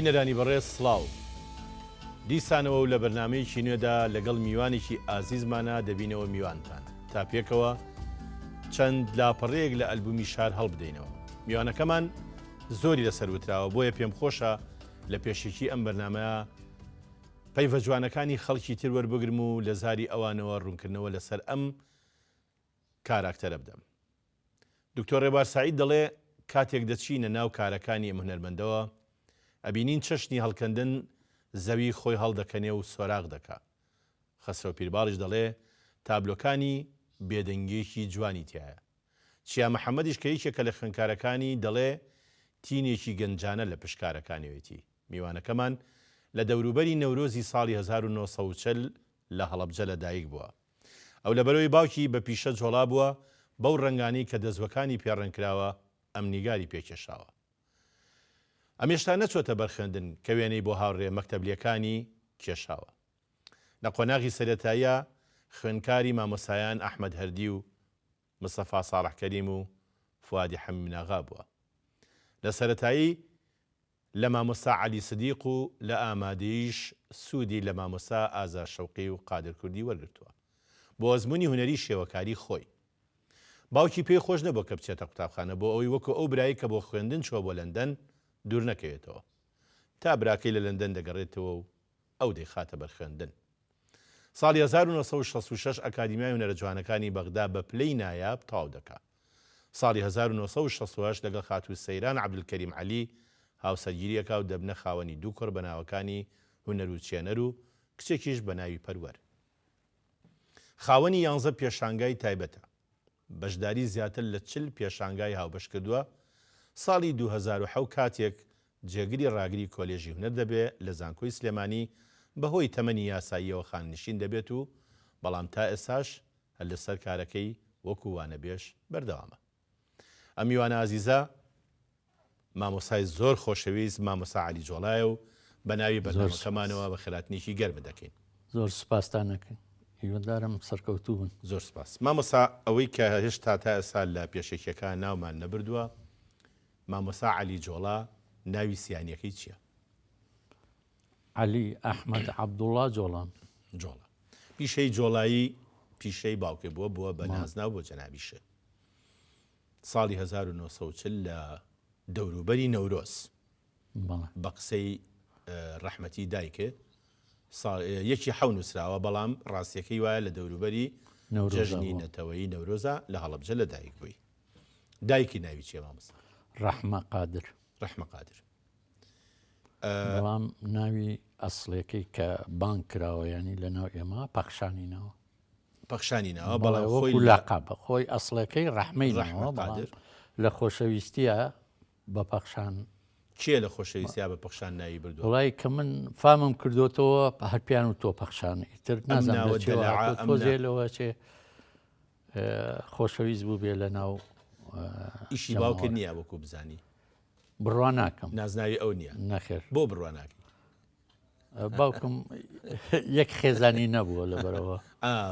بینەرانی بەڕێز سڵاو دیسانەوە و لە بەرنامەیەکی نوێدا لەگەڵ میوانێکی ئازیزمانە دەبینەوە میوانتان تا پێکەوە چەند لاپەڕەیەک لە ئەلبومی شار هەڵبدەینەوە. میوانەکەمان زۆری لەسەر وتراوە بۆیە پێم خۆشە لە پێشێکی ئەم بەرنامەیە پەیڤە جوانەکانی خەڵکی تر وەربگرم و لە زاری ئەوانەوە ڕوونکردنەوە لەسەر ئەم کاراکتەرە بدەم. دکتۆر ڕێبار سعید دەڵێ کاتێک دەچینە ناو کارەکانی ئەم هونەرمەندەوە ئەبینین چەشنی هەڵکەندن زەوی خۆی هەڵدەکەنێ و سۆراغ دەکا. خەسرە پیرباڵیش دەڵێ تابلۆکانی بێدەنگێکی جوانی تایە. چیا محەممەدیش کە یەکێکە لە خوێندکارەکانی دەڵێ تینێکی گەنجانە لە پشکارەکانیەتی. میوانەکەمان لە دەوروبەری نەورۆزی ساڵی 1940 لە هەڵەبجە لەدایک بووە. ئەو لە بەرەوەی باوکی بە پیشە جۆڵا بووە بەو ڕنگانی کە دەزوەکانی پێڕەنکراوە ئەم نیگاری پێکێشاوە. ئەمێشتا نەچۆتە بەرخێندن کە وێنەی بۆ هاوڕێ مەکتەبلیەکانی کێشاوە. لە قۆناغی سەرەتاییە خوێنکاری مامۆسایان ئەحمەد هەردی و مستەفا ساڵح کەریم و فوادی حەمیمناغا بووە. لە سەرەتایی لە مامۆستا عەلی سدیق و لە ئامادەیش سوودی لە مامۆستا ئازار شەوقی و قادر کوردی وەرگرتووە بۆ ئەزموونی هونەری شێوەکاری خۆی. باوکی پێی خۆش نەبوو کە بچێتە قوتابخانە بۆ ئەوەی وەکو ئەو برایی کە بۆ خوێندن چوە بۆ لەندەن دوور نەکەوێتەوە تا براکەی لە لەندەن دەگەڕێتەوە و ئەو دەیخاتە بەرخێندن. ساڵی 1966 ئەکادیمیای هونەرە جوانەکانی بەغدا بە پلەی نایاب تاو دەکا. ساڵی 1968 لەگەڵ خاتوو سەیران عەبدولکەریم عەلی هاوسەرگیریەکە و دەبنە خاوەنی دوو کۆڕ بەناوەکانی هونەر و چێنەر و کچێکیش بە ناوی پەروەر. خاوەنی 11 پێشانگای تایبەتە. بەشداری زیاتر لە 40 پێشانگای هاوبەش کردووە. ساڵی 2007 کاتێک جێگری ڕاگری کۆلێژی هونەر دەبێت لە زانکۆی سلێمانی بەهۆی تەمەنی یاساییەوە خاننشین دەبێت و بەڵام تا ئێساش هەر لەسەر کارەکەی وەکو وانەبێش بەردەوامە. ئەم میوانە ئازیزە مامۆسای زۆر خۆشەویست مامۆسا عەلی جۆڵایە و بە ناوی بەرنامەکەمانەوە بە خێراتنێکی گەرم دەکەین. زۆر سوپاستان دەکەین. هیوادارم سەرکەوتوو بن. زۆر سپاس. مامۆسا ئەوەی کە هێشتا تا ئێستا لە پێشێکیەکان ناومان نەبردووە مامۆسا عەلی جۆڵا ناوی سیانیەکەی چییە؟ عەلی ئەحمەد عەبدوڵڵا جۆڵان. جۆڵا. پیشەی جۆڵایی پیشەی باوکێ بووە بە نازناو بۆ جەنابیشە. ساڵی 1940 لە دەوروبەری نەورۆز بە قسەی ڕەحمەتی دایکێ یەکی حەو نووسراوە بەڵام ڕاستیەکەی وایە لە دەوروبەری جەژنی نەتەوەیی نەورۆزە لە هەڵەبجە لەدایک بووی. دایکی ناوی چییە مامۆستا؟ ڕەحمە قادر. ڕەحمە قادر. بەڵام ناوی ئەسڵەکەی کە بانگ کراوە ینی لە ناو ئێمە پەخشانینەوە. پەخشانینەوە بەڵام خۆی لاقابە خۆی ئەسڵەکەی ڕەحمەینەوە قادر لە خۆشەویستیە بە پەخشان. کێ لە خۆشەویستیا بە پەخشان ناوی بردووە؟ وڵای کە من فامم کردوتەوە هەرپیان و تۆ پەخشانی تر نازانەوە چێ خۆشەویست بوو بێ لە ناو ئیشی باوکرد نییە وەکو بزانی بڕوا ناکەم نازناوی ئەو نییە نەخێر بۆ بڕوا ناکەی باوکم یەک خێزانی نەبووە لەبەرەوە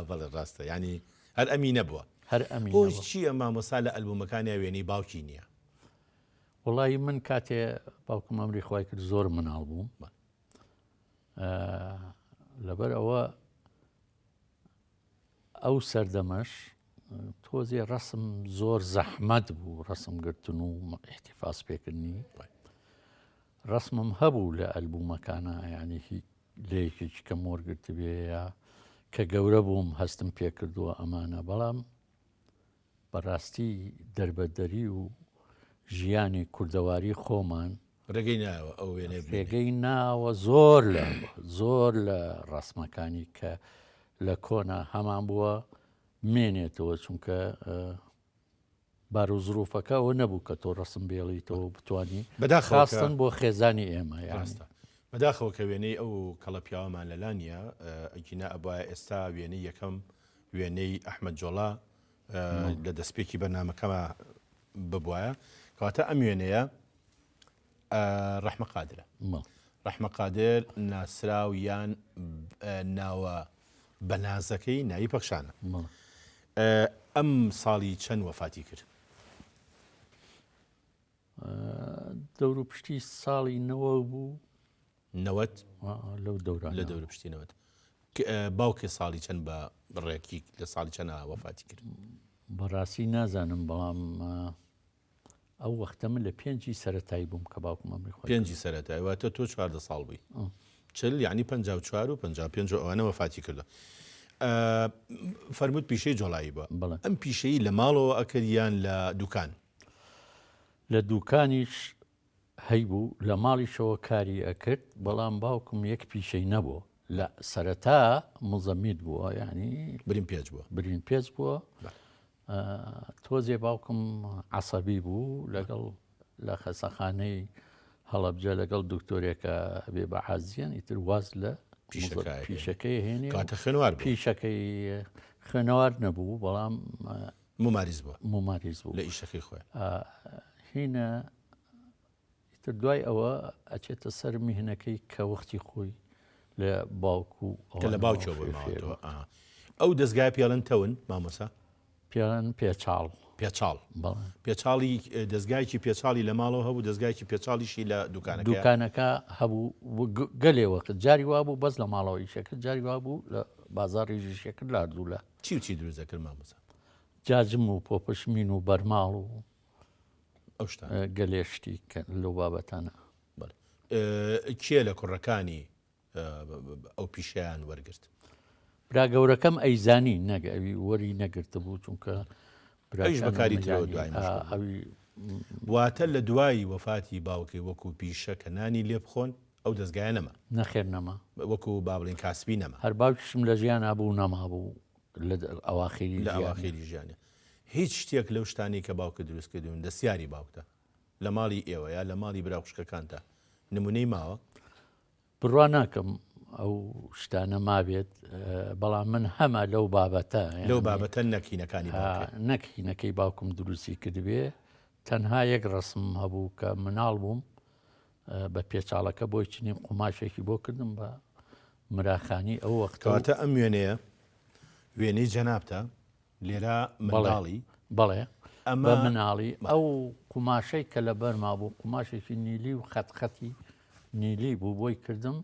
بەڵێ ڕاستە ینی هەر ئەمی نەبووە هەر ئەمی چییە مامۆسا لە ئەلبومەکانی وێنەی باوکی نییە؟ وڵی من کاتێ باوکم ئەمری خوای کرد زۆر مناڵ بووم لەبەر ئەوە ئەو سەردەمەش تۆزێ ڕسم زۆر زەحمەت بوو ڕسم گرتن و احتیفاس پێکردنی ڕسمم هەبوو لە ئەلبومەکانە ینی لەیەکێکی کەم وەرگرت بێ یا کە گەورە بووم هەستم پێکردووە ئەمانە بەڵام بەڕاستی دەربەدەری و ژیانی کوردەواری خۆمان ڕێگەی ناوە زۆر لە ڕسمەکانی کە لە کۆنا هەمان بووە مێنێتەوە چونکە بار و زروفەکە ئەوە نەبوو کە تۆ ڕسم بێڵیتەوە بتوانی خاستن بۆ خێزانی ئێمە ڕاستە بەداخەوە کە وێنەی ئەو کەڵە پیاوەمان لەلانە ئەگینا ئەبواە ئێستا وێنەی یەکەم وێنەی ئەحمەد جۆڵا لە دەستپێکی بەرنامەکەمە ببوایە کەواتە ئەم وێنەیە ڕەحمە قادرە. ڕەحمە قادر ناسراو یان ناوە بەنازەکەی ناوی پەخشانە. ئەم ساڵی چەند وەفاتی کرد؟ دەور و پشتی ساڵی 90 بوو نەوەت لەو دەوران لە دەورە پشتینەوەت باوکێ ساڵی چەند بە ڕێکی لە ساڵی چەند وەفاتی کرد بەڕاستی نازانم بەڵام ئەو وەختە من لە 5 سەرەتایی بووم کە باوکم ئەمری خۆی 5 سەرەتایی واتە تۆ 14 ساڵ بووی چل یعنی 54 و 55 ئەوانە وەفاتی کردە فەرمووت پیشەی جۆڵایی بە ئەم پیشەی لە ماڵەوە ئەکردیان لە دوکان لە دوکانیش هەیبوو لە ماڵیشەوە کاری ئەکرد بەڵام باوکم یەک پیشەی نەبووە لە سەرەتا مزەمید بووە یعنی برین پێچ بووە برین پێچ بووە تۆزێ باوکم عەسەبی بوو لەگەڵ لە خەسەخانەی هەڵەبجە لەگەڵ دکتۆرێکە بێ بە حەزیان ئیتر واز لە پیشەکەی هێنێ کاتە خوێنوار پیشەکەی خوێنەوار نەبوو بەڵام مماریز بووە مماریز بوو لە ئیشەکەی خۆی هینە ئیتر دوای ئەوە ئەچێتە سەر میهنەکەی کە وەختی خۆی لە باوکو کە لە باوکەوە بۆی ماوەتەوە ئەو دەستگای پێڵەن تەون مامۆسا پیاڵەن پێچاڵ پێچاڵی دەستگایکی پێچاڵی لە ماڵەوە هەبوو دەستگایکی پێچاڵیشی لە دوکانەکە هەبوو گەلێ وەقت جاری وا بوو بەس لە ماڵەوەی شەکرد جاری وا بوو لە بازاڕیژی شەکرد لا دوو لە چی دروست دەکرد مامۆسا جاجم و پۆپشمین و بەرماڵ و ئەو شتە گەلێشتی لەو بابەتانە کێ لە کوڕەکانی ئەو پیشیان وەرگرت برا گەورەکەم ئەیزانی نەگەوی وەری نەگرتە بوو چونکە ئەویش بەکاری ترەوە دوای واتە لە دوایی وەفاتی باوکەی وەکو پیشە کە نانی لێ بخۆن ئەو دەستگایە نەما نەخێر نەما وەکو با بڵێن کاسبی نەما هەر باوکیشم لە ژیان ئابوو نەما بوو لە ئەواخیری ژیانە هیچ شتێک لەو شتانی کە باوکە دروست کردوون دەستیاری باوکتە لە ماڵی ئێوە یا لە ماڵی براوشکەکانتە نمونەی ماوە بڕوا ناکەم ئەو شتانە مابێت بەڵام من هەمە لەو بابەتە نەکینەکانی نەکینەکەی باوکم دروستی کردبێ تەنها یەک ڕسم هەبوو کە مناڵ بووم بە پێچاڵەکە بۆی چنین قوماشێکی بۆ کردم بە مراخانی ئەو وەختەواتە ئەم وێنەی جەنابتە لێرە مناڵی بەڵێ ئەمە مناڵی ئەو قوماشەی کە لە بەرما بوو قوماشێکی نیلی و خەتخەتی نیلی بوو بۆی کردم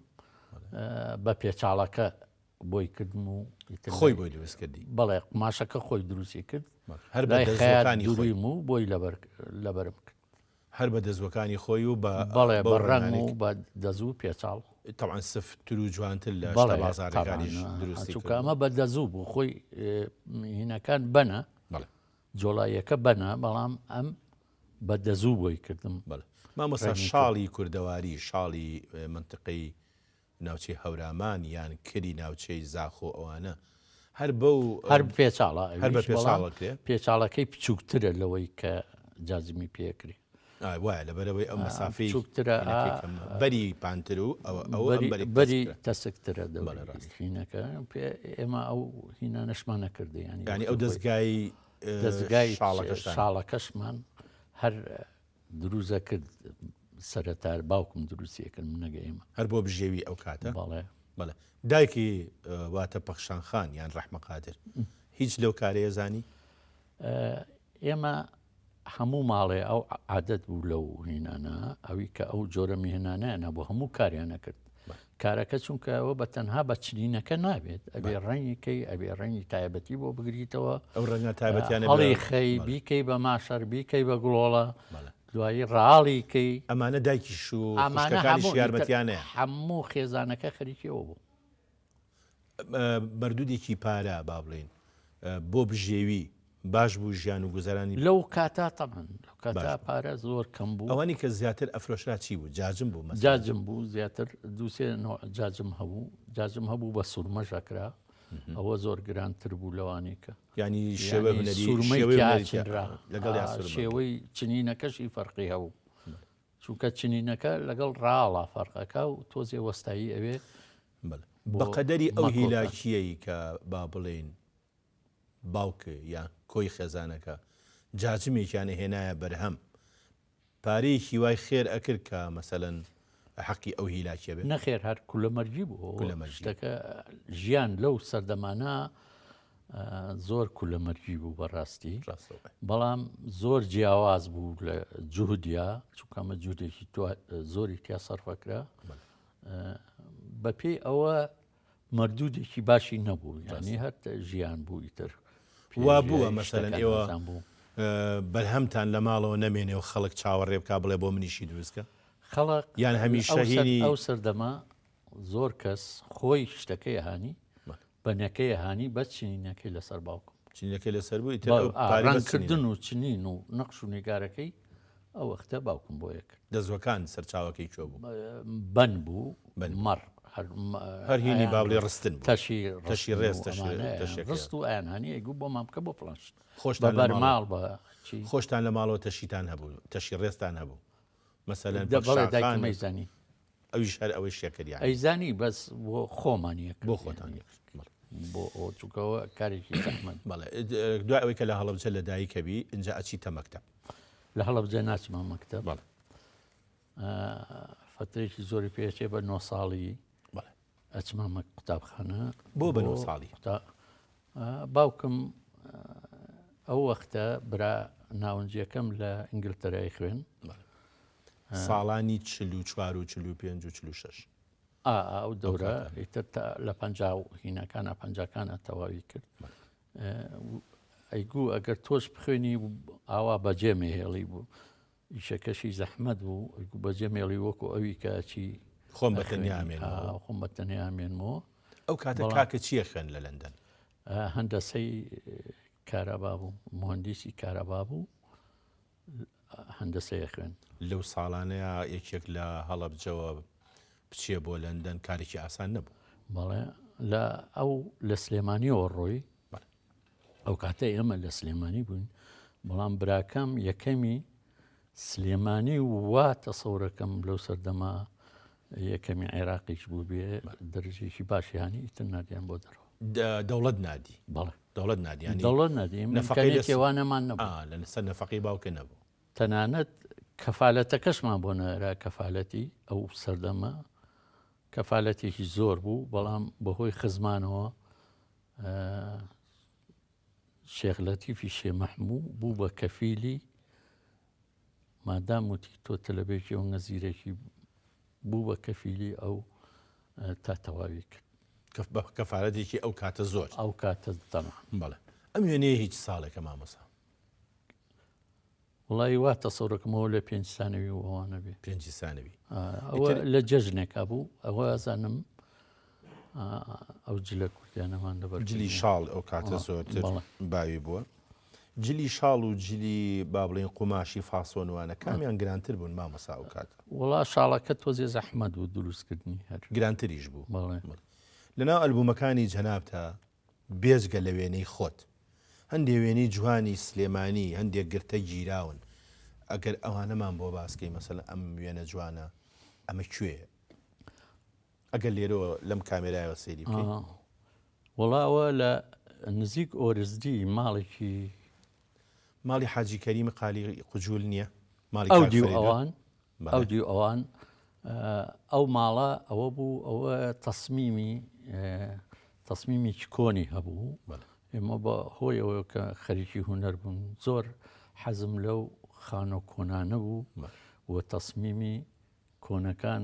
بە پێچاڵەکە بۆی کردم و خۆی بۆی دروست کردی بەڵێ قماشەکە خۆی دروستی کرد هەر بە دەستەکانی دووریم و بۆی لەبەرم کرد هەر بە دەستەکانی خۆی و بەڵێ بەڕەنگ و بە دەزوو پێچاڵ طبعا سفتر و جوانتر لە بازارەکانیش دروستی چونکە ئەمە بە دەزوو بوو خۆی هینەکان بەنە جۆڵاییەکە بەنە بەڵام ئەم بە دەزوو بۆی کردم مامۆستا شاڵی کوردەواری شاڵی منتقەی ناوچەی هەورامان یان کری ناوچەی زاخۆ ئەوانە هەر پێچاڵە پێچاڵەکەی بچووکترە لەوەی کە جازمی پێکری وایە لەبەرەوەی ئەو مەسافەی چووکترە بەری پانتر و بەری تەسکترە دەڕاستینەکە ئێمە ئەو هینە نەشمان نەکردی ینی ئەو دەستگای شاڵەکەشمان هەر دروزە کرد سەرەتار باوکم دروستیەکەن نەگە ئێمە هەر بۆ بژێوی ئەو کاتە بەڵێ دایکی واتە پەخشان خان یان ڕەحمە قادر هیچ لەو کارەیە زانی ئێمە هەموو ماڵێ ئەو عادەت بوو لەو هینانە ئەوی کە ئەو جۆرە میهنانەیە بۆ هەموو کاریانە کرد کارەکە چونکە ئەوە بە تەنها بە چنینەکە نابێت ئەبێ ڕەنگیکەی ئەبێ ڕەنگی تایبەتی بۆ بگریتەوە ئەو ڕەنگە تایبەتیانە هەڵی خەی بیکەی بە ماشەر بیکەی بە گوڵۆڵە دوایی ڕاڵیکەی ئەمانە دایکیش و ئەمانەکانیش یارمەتیانەیە هەموو خێزانەکە خەریکیەوە بوو بەردوودێکی پارە با بڵێن بۆ بژێوی باش بوو ژیان و گوزارانی لەو کاتا تەمان لەو کاتا پارە زۆر کەم بوو ئەوانی کە زیاتر ئەفرۆشرا چی بوو جاجم بوو جاجم بوو زیاتر دووسێ جاجم هەبوو بە سوورمە ژەکرا ئەوە زۆر گرانتر بوو لەوانی کە ینی شێوەی چنینەکەشی فەرقی هەبوو چونکە چنینەکە لەگەڵ ڕاڵا فەرقەکە و تۆزێ وەستایی ئەوێ بە قەدەری ئەو هیلاکیەی کە با بڵێن باوکە یان کۆی خێزانەکە جاجمێکیانە هێنایە بەرهەم پارەی هیوای خێر ئەکرد کە مەسەلەن حەقی ئەو هیلاکیە بێت نەخێر هەر کولەمەرجی بوو شتەکە ژیان لەو سەردەمانە زۆر کولەمەرجی بوو بەڕاستی بەڵام زۆر جیاواز بوو لە جوودیا چونکەمە جوودێکی زۆری تیا سەرفەکرا بەپێی ئەوە مردودێکی باشی نەبوو یعنی هەر ژیان بوو ئیتر وا بووە مەسەلەن ئێوە بەرهەمتان لە ماڵەوە نەمێنێ و خەڵک چاوەڕێ بکا بڵێ بۆ منیشی دروستکە خەڵک یان هەمیشە هینی ئەو سەردەما زۆر کەس خۆی شتەکەی هانی بەنەکەی هانی بە چینینەکەی لەسەر باوکم چینەکەی لەسەر بوو ڕەنکردن و چنین و نەقش و نیگارەکەی ئەو وەختە باوکم بۆ یەک دەزوەکان سەرچاوەکەی کوێ بوو بەن بوو مەڕ هەر هینی باڵی ڕستن تەشی ڕێز ڕست و ئایانانی ئەیگو بۆ مام بکە بۆ فلانشت خۆشتان بەرماڵ بە خۆشتان لە ماڵەوە تەشیتان هەبوو تەشی ڕێستان هەبوو مەسەلەن دایکمەیزانی ئەویش هەر ئەوەی شێکردیان ئەیزانی بەس بۆ خۆمانیەک بۆ خۆتان بۆ ئەو چووکەوە کارێکی زەحمەت بەڵێ دوای ئەوەی کە لە هەڵەبجە لە دایکەبی اینجا ئەچیتە مەکتەب لە هەڵەبجە ناچمان مەکتەب بەڵێ فترێکی زۆری پێچێ بە 9 ساڵی ئەچمان قوتابخانە بۆ بە 9 ساڵی باوکم ئەو وەختە برا ناونجیەکەم لە ئینگلتەرای خوێن ساڵانی 44 و 45 و 46 ئەو دەورە ئیتر لە 50 هینەکانە 50کانە تەواوی کرد ئەیگوو ئەگەر تۆش بخوێنی ئاوا بەجێمێهێڵی بوو ئیشەکەشی زەحمەت بوو ئەیگوو بەجێمێڵی وەکو ئەوی کەچی خۆم بەتەنیامێن خۆم بەتەنیامێنمەوە ئەو کاتە کاکە چییە خوێن لە لەندەن هەندەسەی کارەبا بوو مهندسی کارەبا بوو هەندەسەیە خوێن لەو ساڵانەیە یەکێک لە هەڵەبجەوە بچێ بۆ لەندەن کارێکی ئاسان نەبوو بەڵێ لە ئەو لە سلێمانیەوە ڕۆی ئەو کاتە ئێمە لە سلێمانی بووین بەڵام براکەم یەکەمی سلێمانی وا تەسەورەکەم لەو سەردەما یەکەمی عێراقیش بوو بێ دەرەجێکی باشیانی ئیتر نادیان بۆ دەرەوە دەوڵەت نادی بەڵێ دەوڵەت نادیانی دەوڵەت نادیم نەفەقەیەوانەمان نەبوو لە سەر نەفەقی باوکە نەبوو تەنانەت کەفالەتەکەشمان بۆ نەرا کەفالەتی ئەو سەردەما کەفالەتێکی زۆر بوو بەڵام بەهۆی خزمانەوە شێخ لەتیفی شێ مەحموو بوو بە کەفیلی مادام وتی تۆ تەلەبێکی ئەو نەزیرێکی بوو بە کەفیلی ئەو تا تەواوی کرد کەفالەتێکی ئەو کاتە زۆر ئەو کاتە دەما بەڵێ ئەم وێنەیە هیچ ساڵێکە مامۆسا وڵی وا تەسەورەکەمەوە لە 5 سانەوی و ئەوانە بێ 5 سانەوی ئەوە لە جەژنێکا بوو ئەوە ئەزانم ئەو جلە کوردیانەمان لەبەر جلی شاڵ ئەو کاتە زۆرتر باوی بووە جلی شاڵ و جلی با بڵێن قوماشی فاسۆنوانە کامیان گرانتر بوون مامەسا ئەو کاتە وڵا شاڵەکە تۆزێ زەحمەت بوو دروستکردنی هەر گرانتریش بوو بەڵێ لەناو ئەلبومەکانی جەنابتە بێجگە لە وێنەی خۆت هەندێک وێنەی جوانی سلێمانی هەندێک گرتە گیراون ئەگەر ئەوانەمان بۆ باسکەی مەسەلە ئەم وێنە جوانە ئەمە کوێ ئەگەر لێرەوە لەم کامێرایەوە سەیری بکەین وڵاوە لە نزیک ئۆرزدی ماڵێکی ماڵی حاجی کەریمی قالی قوجول نییە ئەودی ئەوان ئەودی ئەوان ئەو ماڵە ئەوە بوو ئەوە تەسمیمی کۆنی هەبوو ئێمە بە هۆیەوە کە خەریکی هوەر بوون زۆر حەزم لەو خانە کۆنانە بوو و تەسمیمی کۆنەکان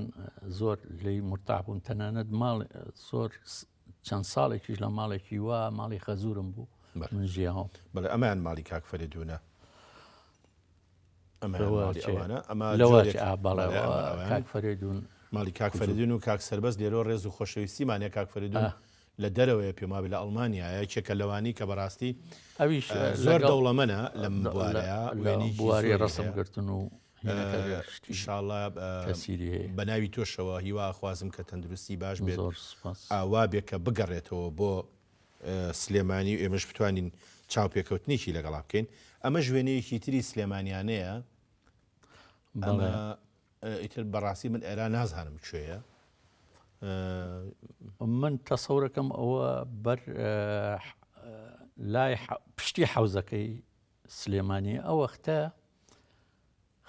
زۆر لی مرتاح بوون تەنانەت ماڵ زۆر چەند ساڵێکیش لە ماڵێکی وا ماڵی خەزورم بوو من ژیاوە بەڵێ ئەمان ماڵی کاک فەریدونە کاک فەریدون ماڵی کاک فەریدون و کاک سەربەز لێرۆ ڕێز و خۆشەویستیمانە کاک فەریدون لە دەرەوەی پێمابی لە ئەڵمانیایە کێکە لەوانی کە بەڕاستی ئەویش زۆر دەوڵەمەنە لەم بواری ڕسم گرتن و ئینشاءڵڵا بە ناوی تۆشەوە هیوا خوازم کە تەندروستی باش بێت ئاوا بێت کە بگەڕێتەوە بۆ سلێمانی و ئێمەش بتوانین چاوپێکەوتنیی لەگەڵا بکەین ئەمە ژوێنەیەکی تری سلێمانیانەیە ئیتر بەڕاستی من ئێرا نازانم کوێیە من تەسەورەکەم ئەوە بەر لای پشتی حوزەکەی سلێمانی ئەو وەختە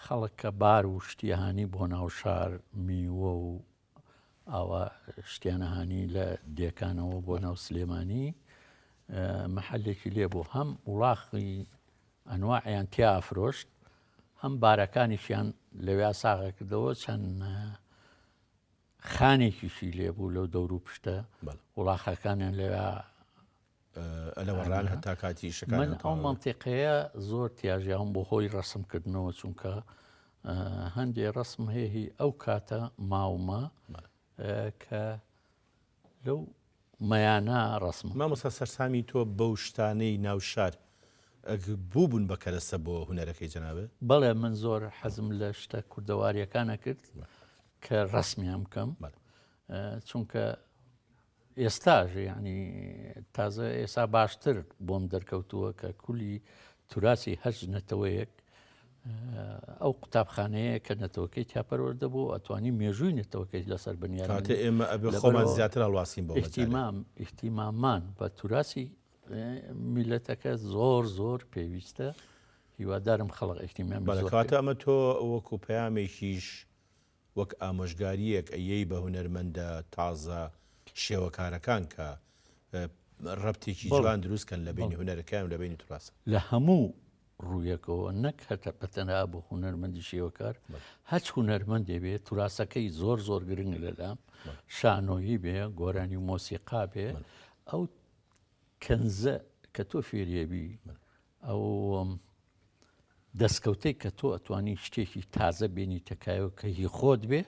خەڵک کە بار و شتیهانی بۆ ناو شار میوە و ئاوا شتیانەهانی لە دێکانەوە بۆ ناو سلێمانی محلێکی لێبوو هەم وڵاخی ئەنواعیان تیا ئافرۆشت هەم بارەکانیشیان لەوێ ساغە کردەوە چەند خانێکیشی لێبوو لەو دەور و پشتە بەڵێ. وڵاخەکانیان لێوە لە وەڕان هەتا کاتی من شەکان ئەو منتیقەیە زۆر تیاژیان بۆ هۆی ڕسمکردنەوە چونکە هەندێک ڕسم هەیە ئەو کاتە ماومە کە لەو مەیانە ڕسم مامۆستا سەرسامی تۆ بەو شتانەی ناو شار بوو بوون بە کەرەسە بۆ هوەرەکەی جەنابێت بەڵێ من زۆر حەزم لە شتە کوردەواریەکانە کرد کە ڕسمیان بکەم چونکە ئێستاژ ینی تازە ئێستا باشتر بۆم دەرکەوتووە کە کولی توراسی هەرج نەتەوەیەک ئەو قوتابخانەیە کە نەتەوەکەی تیاپەرۆر دەبوو ئەتوانی مێژووی نەتەوەکەی لەسەر بنیان کاتە ئێمە ئەبێ خۆمان زیاتر هەڵواسین بۆ ئیحتیمامان بە توراسی میلەتەکە زۆر زۆر پێویستە هیوادارم خەڵق ئیحتیمام کاتە ئەمە تۆ وەکو پەیامێکیش وەک ئامۆژگاریەک ئەیەی بە هونەرمەندە تازە شێوەکارەکان کە ڕەبتێکی جوان دروستکەن لە بینی هونەرەکان لە بینی توراسە لە هەموو ڕوویەکەوە نەک هەتە بەتەنها بۆ هونەرمەندی شێوەکار هەچ هونەرمەندێ بێ توراسەکەی زۆر زۆر گرنگ لەلام شانۆیی بێ گۆرانی و مۆسیقا بێ ئەو کەنزە کە تۆ فێریەبی ئەو دەستکەوتەی کە تۆ ئەتوانی شتێکی تازە بینی تەکایەوە کە هی خۆت بێ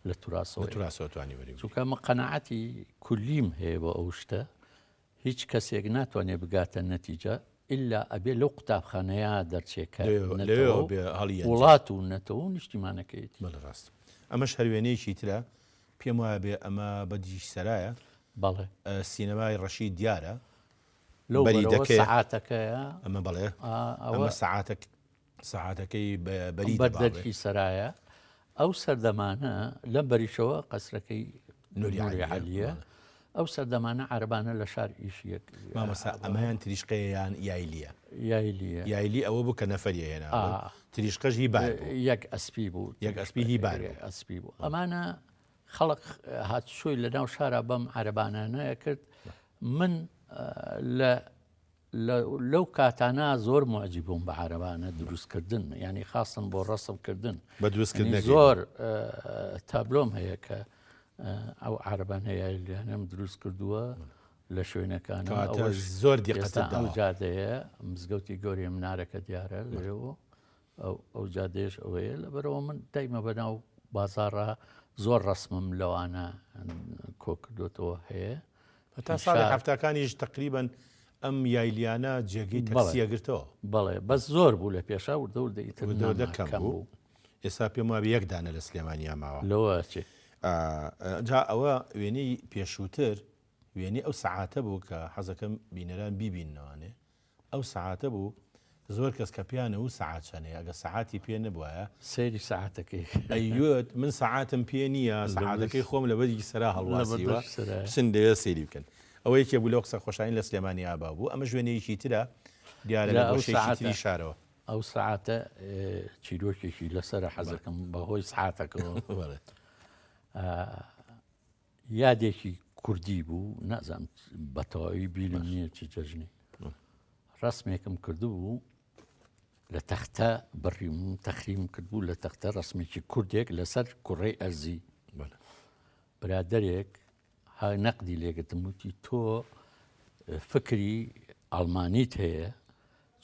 لە توراسەوەتوانی وەری چونکە مە قەنەعەتی کولیم هەیە بە ئەو شتە هیچ کەسێک ناتوانێت بگاتە نەتیجە ئللا ئەبێ لەو قوتابخانەیە دەرچێکە وڵات و نەتەوە و نیشتیمانەکەیەتی بەڵێ ڕاست ئەمەش هەروێنەیەکی ترە پێم وایە بێ ئەمە بەدیش سەرایە بەڵێ سینەمای ڕەشید دیارە لەو سەعاتەکەیە ئەمە بڵێ ئەمە سەعاتەکەی بەردەرکی سەرایە ئەو سەردەمانە لەم بەریشەوە قەسرەکەی نوری عەلیە ئەو سەردەمانە عەربانە لە شار ئیشیەک مامەسا ئەمەیان تریشقەیەیان یایلیە یایلی ئەوە بوو کە نەفەریە هێنا تریشقەش هی بار یەک ئەسپی بوو یەک ئەسپی هی بار ئەسپی بوو ئەمانە خەڵق هاتشۆی لە ناو شارە بەم عەربانانەیە کرد من لەو کاتانە زۆر معجب بووم بە عەربانە دروستکردن ینی خاستن بۆ ڕەسمکردن بە دروستکردن زۆر تابلۆم هەیە کە ئەو عەربانەیە لیانەم دروست کردووە لە شوێنەکانە زۆر دیقەتە ئەو جادەیە مزگەوتی گەوری منارەکە دیارە لەوە ئەو جادێش ئەوەیە لەبەرەوە من دایمە بەناو بازاڕە زۆر ڕسمم لەوانە کۆکردوتەوە هەیە تا ساڵی هەفتەکانیش تقریبن ئەم یایلیانە جێگەی تەکسیەگرتەوە بەڵێ بەس زۆر بوو لە پێشا وردەکەم بوو ئێستا پێم وابێ یەک دانە لە سلێمانیا ماوە لەوە چێ جا ئەوە وێنەی پێشووتر وێنەی ئەو سەعاتە بوو کە حەزەکەم بینەران بیبینەوەنێ ئەو سەعاتە بوو زۆر کەس کە پیانە و سەعات چەنێ ئەگە سەعاتی پێ نەبووایە سەیری سەعاتەکەی ئەیوت من سەعاتم پێ نییە سەعاتەکەی خۆم لە بەدی سەرا هەڵواسیوە سن دەوێت سێری بکەن ئەوەی کێ بوو لە قسە خۆشایین لە سلێمانی ئابا بوو ئەمە ژوێنەیەکی ترە دیارە لە شێکی شارەوە ئەو سەعاتە چیرۆکێکی لەسرە حەزەکەم بەهۆی سەعاتەکەەوە یادێکی کوردی بوو نازانم بەتەواوی بیرم نییە چی جەژنی ڕسمێکم کردو بوو لە تەختە بڕیم تەخریم کردبوو لە تەختە ڕسمێکی کوردێک لەسەر کوڕەی ئەرزی برادەرێک ها نەقدی لێگرتم وتی تۆ فکری ئەڵمانیت هەیە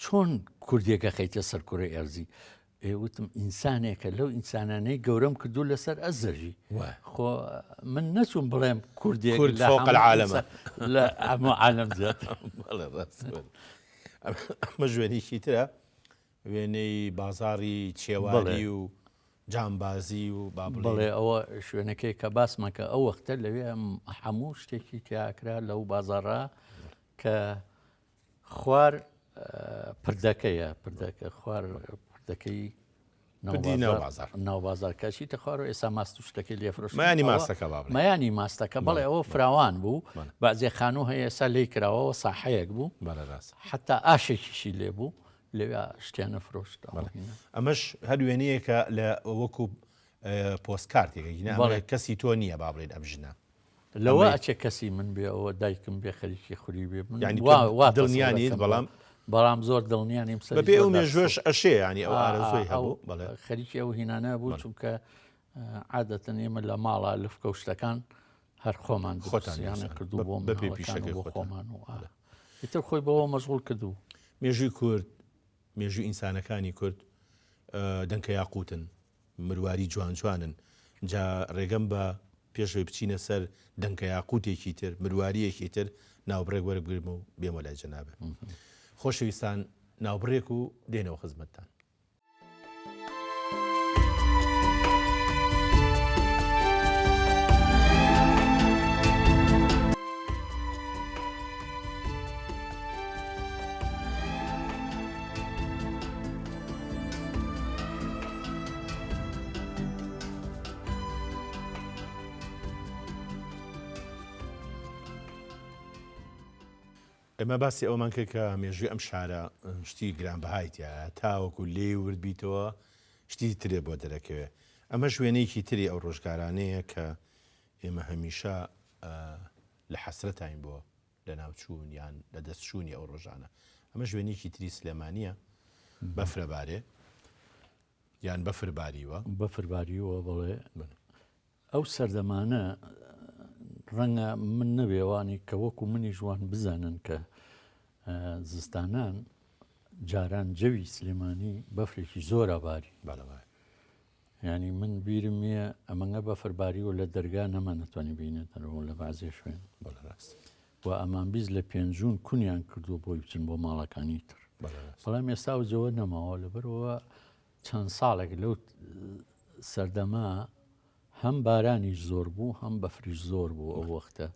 چۆن کوردێکە خەیتە سەر کوڕەی ئەرزی وتم ئینسانێکە لەو ئینسانانەی گەورەم کردو لەسەر ئەزەژی خۆ من نەچوون بڵێم کوردێک فوق العالمە لە هەموو عالەم زیات ئەمە ژوێنێکی ترە وێنەی بازاڕی چێواری و جامبازی و بڵێ ئەوە شوێنەکەی کە باسمەکە ئەو وەختە لەوێ هەموو شتێکی تیاکرا لەو بازاڕە کە خوار پردەکەیە پردەکە خوار پردەکەی ناو بازارکەشی تە خوار و ئێستا ماست و شتەکەی لێفرۆشت مایانی ماستەکە مایانی ماستەکە بەڵێ ئەوە فراوان بوو بەعزێ خانوو هەیە ئێستا لێی کراوەوە ساحەیەک بوو حتا ئاشێکیشی لێ بوو لەوێ شتیانە فرۆشت ئەمەش هەر وێنەیەکە لە وەکو پۆستکارتێکە کەسی تۆ نییە با بڵێن ئەم ژنە لەوە ئەچێ کەسی من بێ ئەوە دایکم بێ خەریکی خوری بێ دڵنیانیت بەڵام زۆر دڵنیانیم بەبێ ئەو مێژوێش ئەشێ ینی ئەو ئارەزۆی هەبوو خەریکی ئەو هینانە بوو چونکە عادەتەن ئێمە لە ماڵە لفکە و شتەکان هەر خۆمان دروستیانە کردو بۆ بەپێی مناڵەکان و پیشەکەی بۆ خۆتان. خۆمان و ئیتر خۆی بەوە مەشغوڵ کردو. مێژووی کورد مێژووی ئینسانەکانی کورد دەنکە یاقوتن مرواری جوان جوانن جا ڕێگەم بە پێشەوەی بچینە سەر دەنکە یاقوتێکی تر مرواریەکی تر ناوبڕێک وەرەگرم و بێمە لای جەنابێ. خۆشەویستان ناوبڕێک و دێنەوە خزمەتتان. ئەمە باسی ئەومان کرد کە مێژووی ئەم شارە شتی گرانبەهایتە تاوەکو لێ ورد بیتەوە شتی ترێ بۆ دەرەکەوێ. ئەمە ژوێنەیەکی تری ئەو ڕۆژگارانەیە کە ئێمە هەمیشە لە حەسرەتین بۆ لە ناوچوون یان لە دەستچوونی ئەو ڕۆژانە. ئەمە ژوێنێکی تری سلێمانیە بەفرەبارێ یان بەفرباریوە بەفرباریەوە بڵێ ئەو سەردەمانە ڕەنگە من نەبێوانی کە وەکو منی ژوان بزانن کە زستانان جاران جەوی سلێمانی بەفرێکی زۆرە باری. ینی من بیرم نیە ئەمەنگە بەفرباری و لە دەرگا نەمە نەتوانانی بینێتەوە لە بازێ شوێن و ئەمان بیست لە پێنجون کونیان کردو بۆی بچن بۆ ماڵەکانی تر. بەڵام ئێستا و جەوە نەماوە لەبەرەوە چەند ساڵێک لەو سەردەما هەم بارانیش زۆر بوو هەم بەفریش زۆر بوو ئەو وەختە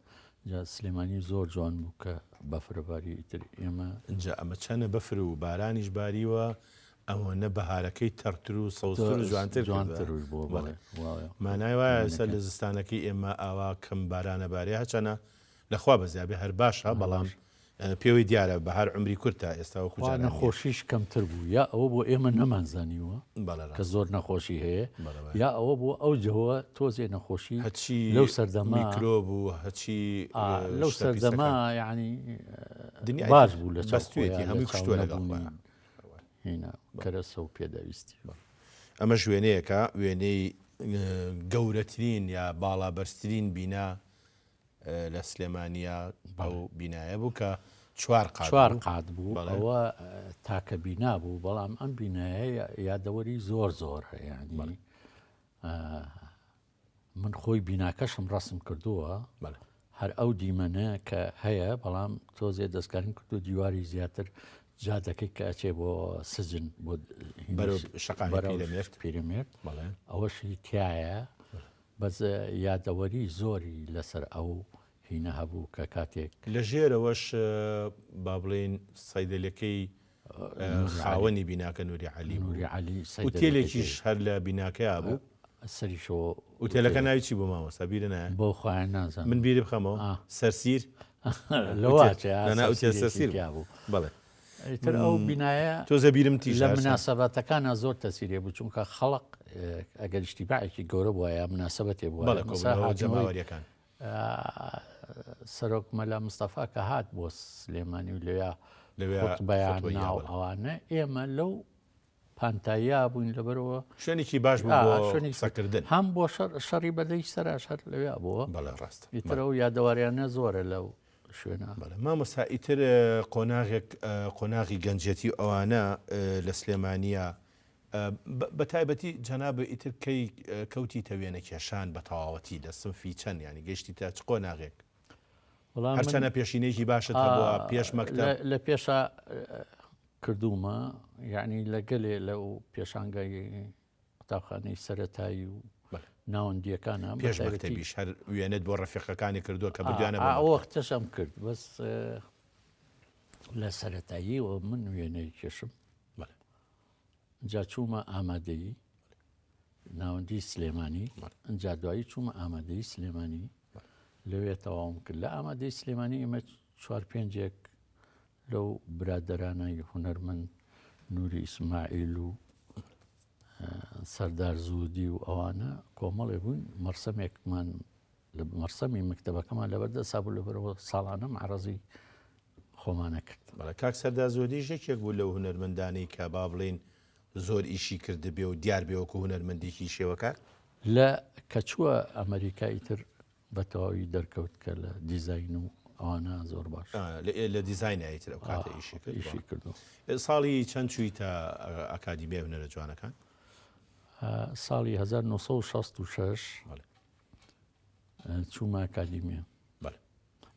جا سلێمانی زۆر جوان بوو کە بەفرەباری ئیتر ئێمە اینجا ئەمە چەنە بەفر و بارانیش باریوە ئەوەنە بەهارەکەی تەرتر و سەوزتر و جوانتر جوانترش بۆ مانای وایە سەر لە زستانەکەی ئێمە ئاوا کەم بارانە بارێ هەچەنە لەخوا بەزیابێ هەر باشە بەڵام پێوەی دیارە بە هەر عمری کورتە ئێستا و خوجان نەخۆشیش کەمتر بوو یا ئەوە بۆ ئێمە نەمانزانیوە کە زۆر نەخۆشی هەیە یا ئەوە بۆ ئەو جەوە تۆزێ نەخۆشی هەچی لەو سەردەما میکرۆ بوو هەچی لەو سەردەما یعنی باش بوو لە بەستوێتی هەمووی کشتووە لەگەڵ هینە کەرەسە و پێدەویستی. ئەمە ژوێنەیەکە وێنەی گەورەترین یا باڵابەرزترین بینا لە سلێمانیا ئەو بینایە بوو کە چوار قات بوو ئەوە تاکە بینا بوو بەڵام ئەم بینایە یادەوەری زۆر زۆر هەیە. من خۆی بیناکەشم ڕەسم کردووە هەر ئەو دیمەنە کە هەیە بەڵام تۆزێ دەستکارین کردو دیواری زیاتر جادەکەی کە ئەچێ بۆ سجن بۆ پیرەمێرد ئەوەشی تایە بەس یادەوەری زۆری لەسەر ئەو هینە هەبوو کە کاتێک لە ژێرەوەش با بڵێن سەیدەلەکەی خاوەنی بیناکە نووری عەلی وتێلێکیش هەر لە بیناکەیا بوو سەریشەوە وتێلەکە ناوی چی بۆ ماوە سەبیرە نایە بۆ خۆیان نازانم من بیری بخەمەوە سەرسیر سەرسیر بوو بەڵێ تر ئەو بینایە تۆزە بیرم تیژ لە مناسەبەتەکانە زۆر تەسیرێ بوو چونکە خەڵق ئەگەر شتیباعێکی گەورە بووە یا مناسەبەتێ بووە جەماوەریەکان سەرۆک مەلا مستەفا کە هات بۆ سلێمانی و لەوێ بەیان ناو ئەوانە ئێمە لەو پانتاییا بووین لەبەرەوە شوێنێکی باش بوو سەکردن هەم بۆ شەڕی بەدەی سەراش هەر لەوێ بووە ڕاست ئیترە و یادەوەریانە زۆرە لەو شوێنە مامۆستا ئیتر قۆناغی گەنجەتی ئەوانە لە سلێمانیا بە تایبەتی جەنابە ئیتر کەی کەوتی تەوێنە کێشان بە تەواوەتی لە سنفی چەند ینی گەشتی تا چ قۆناغێک هەرچەنە پێشینەیەکی باشت بووە پێش مەکتەب لە پێشە کردومە یعنی لە گەلێ لەو پێشانگای قوتابخانەی سەرەتایی و ناوەندیەکانە پێش مەکتەبیش هەر وێنێت بۆ ڕەفیقەکانی کردووە کە بردوانە وەختەشم کرد بەس لە سەرەتاییەوە من وێنەی کێشم جا چوومە ئامادەیی ناوەندی سلێمانی ئەجا دوایی چوومە ئامادەی سلێمانی لەوێ تەواوم کرد لە ئامادەی سلێمانی ئێمە 4-5 لەو برادەرانەی هونەرمەند نووری ئیسماعیل و سەردار زوودی و ئەوانە کۆمەڵێ بووین مەرسەمێکمان لە مەرسەمی مەکتەبەکەمان لەبەردەسا بوو لەبەرەوە ساڵانە معرەزی خۆمانە کرد. کاک سەردار زوودی یەکێک بوو لەو هونەرمەندانی کە با بڵێن زۆر ئیشی کردبێ و دیار بێوەکو هونەرمەندێکی شێوەکە لە کەچووە ئەمریکایی تر بە تەواوی دەرکەوت کە لە دیزاین و ئەوانە زۆر باش لە دیزاینایتر ئەو کاتە ئیشی کردو. ساڵی چەند چوویتە ئەکادیمیای هونەرە جوانەکان؟ ساڵی 1966 چوومە ئەکادیمیە.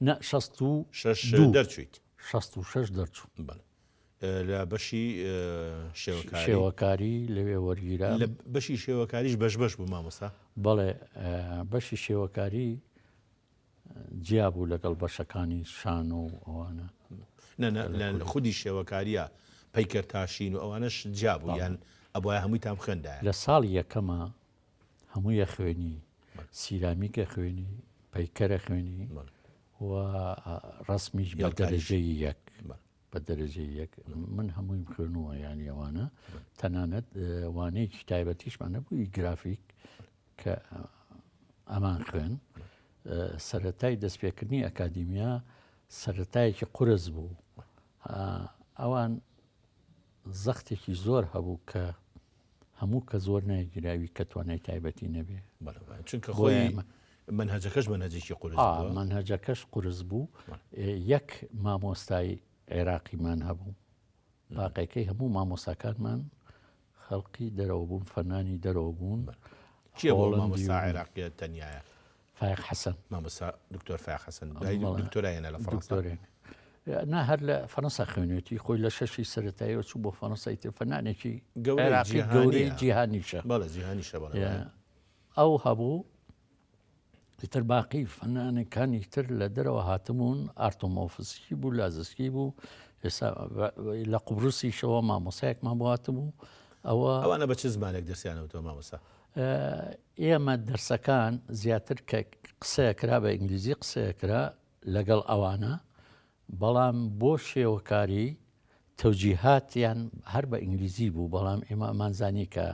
نە 66 دەرچویت 66 دەرچوو لە بەشی شێوەکاری لەوێ وەرگیرا. لە بەشی شێوەکاریش بەش بوو مامۆستا؟ بەڵێ بەشی شێوەکاری جیا بوو لەگەڵ بەشەکانی شان و ئەوانە. لە خودی شێوەکاریە پەیکەرتاشین و ئەوانەش جیا بوو یان ئەبووە هەمووی تام خوێندایە؟ لە ساڵی یەکەمە هەموویە خوێنی، سیرامیکە خوێنی، پەیکەرە خوێنی و ڕسمیش بە دەرەجەی یەک بە دەرەجەی یەک. من هەمووی خوێنووە ینی ئەوانە، تەنانەت وانەیەکی تایبەتیشمان نەبووی گرافیک کە ئەمان خوێن. سەرەتای دەستپێکردنی ئەکادیمیا سەرەتایەکی قورس بوو. ئەوان زەختێکی زۆر هەبوو کە هەموو کە زۆر نایگیراوی کە توانای تایبەتی نەبێ، چونکە خۆی منهەجەکەش منهەجێکی قورس بوو. منهەجەکەش قورس بوو. یەک مامۆستای عێراقیمان هەبوو، باقیەکەی هەموو مامۆستاکانمان خەڵقی دەرەوە بوون، فەنانی دەرەوە بوون. چیە بۆ مامۆستا عێراقیە تەنیایە؟ فایق حەسەن، مامۆستا دکتۆر فایق حەسەن دکتۆرایەنە لە فەڕەنسا؟ نا هەر لە فەڕەنسا خوێنێتی، خۆی لە شەشی سەرەتاییەوە چوو بۆ فەڕەنسای تر، فەنانێکی عێراقی گەورەی جیهانیشە. بەڵێ جیهانیشە. ئەو هەبوو. تر باقی فەنانەکانی تر لە دەرەوە هاتمون، ئارتۆمۆفسکی بوو، لازسکی بوو، ئێستا لە قوبروسیشەوە مامۆسایەکمان بۆ هاتبوو. ئەوانە بە چ زمانێک دەرسیانەوەتەوە مامۆستا؟ ئێمە دەرسەکان زیاتر کە قسەیەکرا بە ئینگلیزی قسەیەکرا لەگەڵ ئەوانە، بەڵام بۆ شێوەکاری تەوجیهاتیان هەر بە ئینگلیزی بوو، بەڵام ئێمە ئەمانزانی کە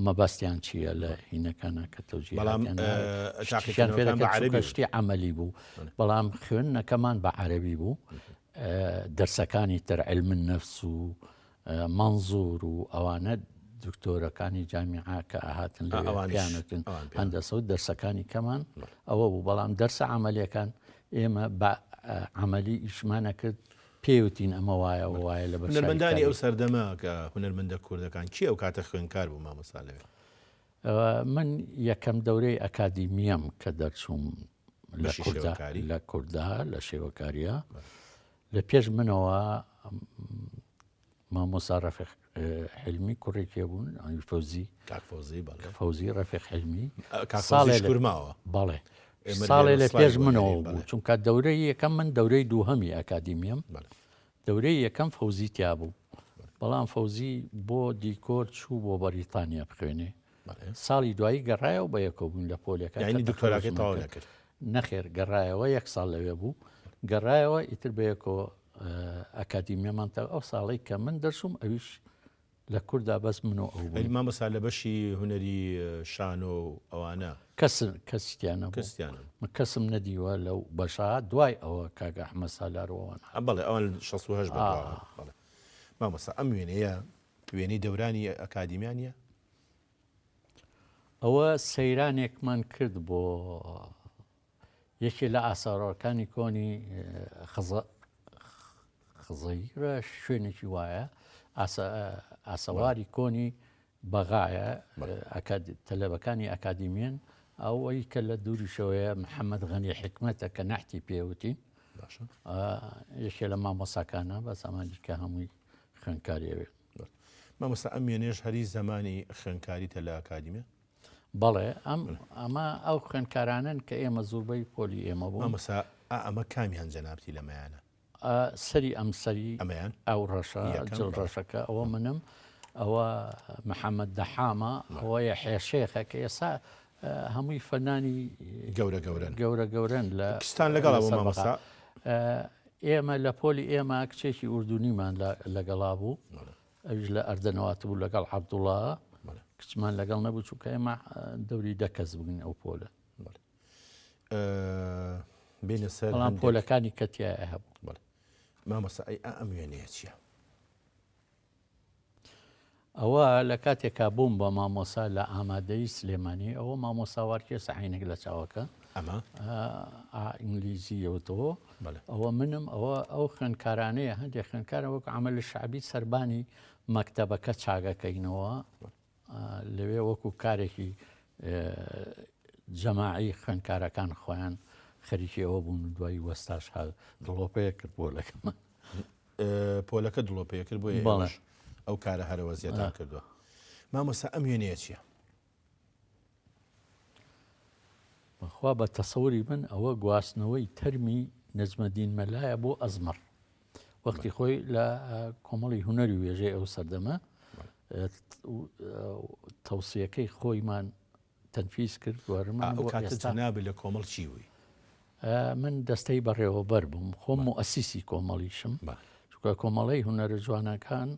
مەبەستیان چییە لە هینەکانە کە تەوجیهاتیان فێرەکەشتی عەمەلی بوو، بەڵام خوێندنەکەمان بە عەرەبی بوو. دەرسەکانی تر عیلم النەفس و مەنزوور و ئەوانە دکتۆرەکانی جامیعا کە ئاهاتن لەوانەتن هەندەسە و دەرسەکانی کەمان ئەوە بوو، بەڵام دەرسە عەمەلیەکان ئێمە بە عەمەلی ئیشمانە کرد. پێوتین ئەمە وایە وایە لە هونەرمەندانی ئەو سەردەما کە هونەرمەندە کوردەکان کی ئەو کاتە خوێندکار بوو مامۆستا لەوێ؟ من یەکەم دەورەی ئەکادیمیەم کە دەرچووم لە کووردا لە شێوەکاریە، لە پێش منەوە مامۆستا ڕەفیق حلمی کوڕێکی بوون، فەوزی ڕەفیق حلمی، بەڵێ ساڵێ لە پێش منەوە بوو، چونکە دەورەی یەکەم من دەورەی دووهەمی ئەکادیمیەم، دەورەی یەکەم فەوزی تیا بوو، بەڵام فەوزی بۆ دیکۆر چوو بۆ بەریتانیا بخوێنێ. ساڵی دوایی گەڕایەوە بە یەکۆ بوون لە پۆلەکە، دکتۆراکەی تەواو نەکرد. نەخێر گەڕایەوە یەک ساڵ لەوێ بوو، گەڕایەوە ئیتر بە یەکۆ ئەکادیمیەمان تا ئەو ساڵی کە من دەرچووم ئەویش لە کووردا بەس من و ئەو بوو. مامۆستا لە بەشی هونەری شان و ئەوانە کەسیانە کەسم نەدیوە لەو بەشا دوای ئەوە کاگە ئەحمەد سالارەوەوان. بەڵێ ئەوان 68 بەڵێ. مامۆستا ئەم وێنەی دەورانی ئەکادیمیانە؟ ئەوە سەیرانێکمان کرد بۆ یەکێ لە ئاساڕەکانی کۆنی خزەیرە، شوێنێکی وایە ئاسەواری کۆنی بەغایە تەلەبەکانی ئەکادیمیان، ئەوەی کە لە دووریشەوەیە محەممەد غەنی حکمەتە کە نەحتی پێوتین، یەکێ لە مامۆساکانە بە زمانی کە هەمووی خوێندکاریەوێ. مامۆستا ئەم وێنێش هەری زمانی خوێندکاریتە لە ئەکادیمیە؟ بەڵێ ئەمە ئەو خوێندکارانن کە ئێمە زووربەی پۆلی ئێمە بوو. مامۆستا ئەمە کامیان جەنابەتی لەمەیانە؟ سەری ئەم سەری ئەو ڕەشە جڵ ڕەشەکە ئەوە منم، ئەوە محەممەد دەحامە، ئەوە یەحیا شێخە کە ئێستا هەمووی فەنانی گەورەن لە پاکستان لەگەڵا بوو. مامۆستا ئێمە لە پۆلی ئێمە کچێکی ئوردونیمان لەگەڵا بوو، ئەویش لە ئەردەنەوات بوو لەگەڵ عەبدوڵڵا، کچمان لەگەڵ نەبوو چونکە ئێمە دەوری دەکەس بووین ئەو پۆلە. بەڵام پۆلەکانی کەتیایە هەبوو. مامۆستا ئەم وێنەیە چییە؟ ئەوە لە کاتێکا بووم بە مامۆسا لە ئامادەی سلێمانی ئەوە مامۆساوارکێ سەعینێک لە چاوەکە ئەمە ئینگلیزیەوەتەوە ئەوە منم ئەو خوێندکارانەیە هەندێک خوێندکارە وەک عمل شعبی سەربانی مەکتەبەکە چاگەکەینەوە لەوێ وەکو کارێکی جەماعی خوێندکارەکان خۆیان خەریکی ئەوە بوون دوایی وەستاش دڵۆپەیە کرد بۆ لەکەمە پۆلەکە دڵۆپەیە کرد بۆ ئەو کارە هەرەوە زیاتر کردووە. مامۆستا ئەم وێنەیە چییە؟ بەخوا بە تەسەوری من ئەوە گواستنەوەی تەرمی نەجمەدین مەلایە بۆ ئەزمەر وەختی خۆی لە کۆمەڵی هونەری وێژەی ئەو سەردەمە تەوسیەکەی خۆیمان تەنفیز کرد دوارمان ئەو کاتە جەنابێ لە کۆمەڵ چی بووی؟ من دەستەی بەڕێوەبەر بووم خۆم مؤسیسی کۆمەڵیشم چونکە کۆمەڵەی هونەرە جوانەکان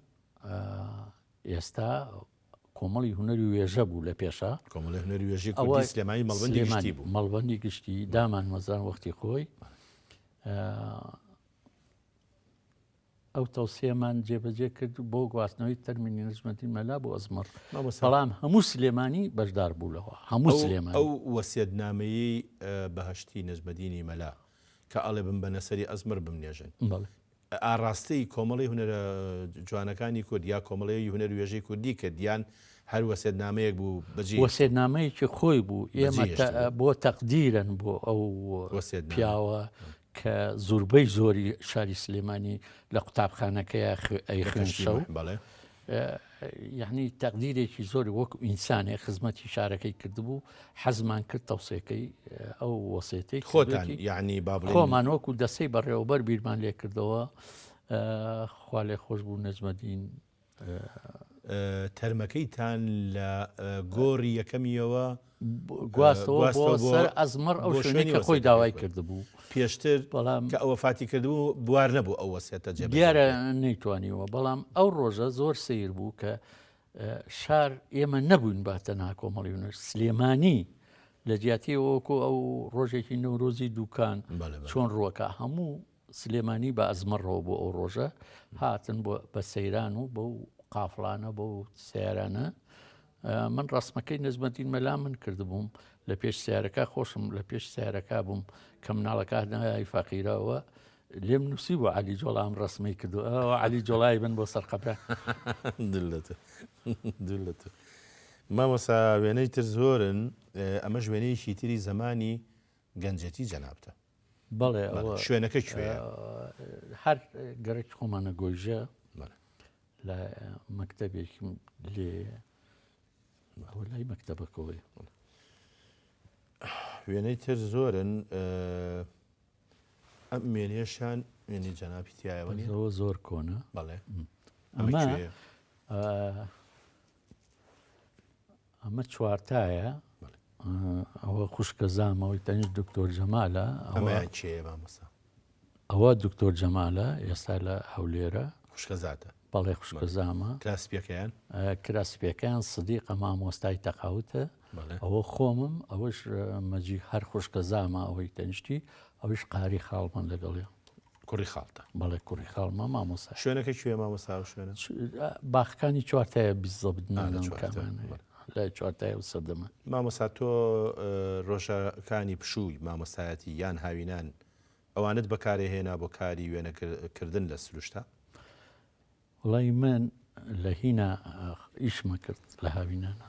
ئێستا کۆمەڵی هونەری وێژە بوو لە پێشە کۆمەڵی هونەری وێژی کوردی سلێمانی مەڵبەندی گشتی بوو مەڵبەندی گشتی دامان مەزان وەختی خۆی ئەو تەوسیەمان جێبەجێ کرد بۆ گواستنەوەی تەرمینی نەجمەدین مەلا بۆ ئەزمەر بەڵام هەموو سلێمانی بەشدار بوو لەوە هەموو سلێمانی ئەو وەسیەتنامەیەی بەهەشتی نەجمەدینی مەلا کە ئەڵێ بم بە نەسەری ئەزمەر بمنێژن ئاڕاستەی کۆمەڵی هونەرە جوانەکانی کورد یا کۆمەڵەیەی هونەر وێژەی کوردی کە دییان هەر وەسیەتنامەیەک بوو بەجێ وەسیەتنامەیەکی خۆی بوو ئێمە بۆ تەقدیرن بۆ ئەو پیاوە کە زۆربەی زۆری شاری سلێمانی لە قوتابخانەکەی ئەیخێن شەو یعنی تەقدیرێکی زۆری وەکو ئینسانێ خزمەتی شارەکەی کردبوو حەزمان کرد تەوسیەکەی ئەو وەسیەتەی خۆتان یعنی خۆمان وەکو دەستەی بەڕێوەبەر بیرمان لێ کردەوە خوا لێ خۆش بوو نەجمەدین تەرمەکەیتان لە گۆڕی یەکەمیەوە گواستەوە بۆ سەر ئەزمەر ئەو شوێنی کە خۆی داوای کردبوو پێشتر بەڵام کە ئەوە فاتی کردبوو بوار نەبوو ئەو وەسیەتە جێبەجێ دیارە نەیتوانیوە بەڵام ئەو ڕۆژە زۆر سیر بوو کە شار ئێمە نەبووین باتەنا کۆمەڵی هونەر سلێمانی لە جیاتی وەکو ئەو ڕۆژێکی نەورۆزی دووکان چۆن ڕووەکە هەموو سلێمانی بە ئەزمەڕەوە بۆ ئەو ڕۆژە هاتن بە سەیران و بەو قافڵانە بەو سیارانە من ڕسمەکەی نەجمەدین مەلا من کردبووم لە پێش سیارەکە خۆشم لە پێش سیارەکە بووم کە مناڵەکە نای فەقیرەوە لێم نووسی بۆ عەلی جۆڵام ڕسمی کردو عەلی جۆڵای بن بۆ سەرقەبرە دولەتە مامۆستا وێنەی تر زۆرن ئەمە وێنەیەکی تری زمانی گەنجەتی جەنابتە بەڵێ شوێنەکە کوێیە هەر گەرەی خۆمانە گۆیژە لە مەکتەبێکی لێ ئەوە لای مەکتەبەکەوەی وێنەی تر زۆرن ئەم وێنێشان وێنی جەنابی تایەوە زۆر کۆنە بەڵێ ئەمە چوارتایە ئەوە خوشکە زامەوەی تەنیش دکتۆر جەمالە ئەمەیان چێە مامۆستا ئەوە دکتۆر جەمالە ئێستا لە هەولێرە خوشکە زاتە بەڵێ خوشکە زامە کراسپیەکەیان کراسپیەکان سدیقە مامۆستای تەقاوتە ئەوە خۆمم ئەوەش مەجی هەر خوشکە زامە ئەوەی تەنیشتی ئەوش قاری خاڵمان لەگەڵێ کوڕی خاڵتە بەڵێ کوڕی خاڵمە مامۆستا شوێنەکە کوێ مامۆستا شوێنە باخەکانی چوارتایە بیزەبدنەکەمان لە چوارتای و سەردەمە مامۆستا تۆ ڕۆژەکانی پشووی مامۆستایەتی یان هاوینان ئەوانت بەکارهێنا بۆ کاری وێنەکردن لە سروشتا وڵی من لە هینا ئیشمە کرد لە هاوینانە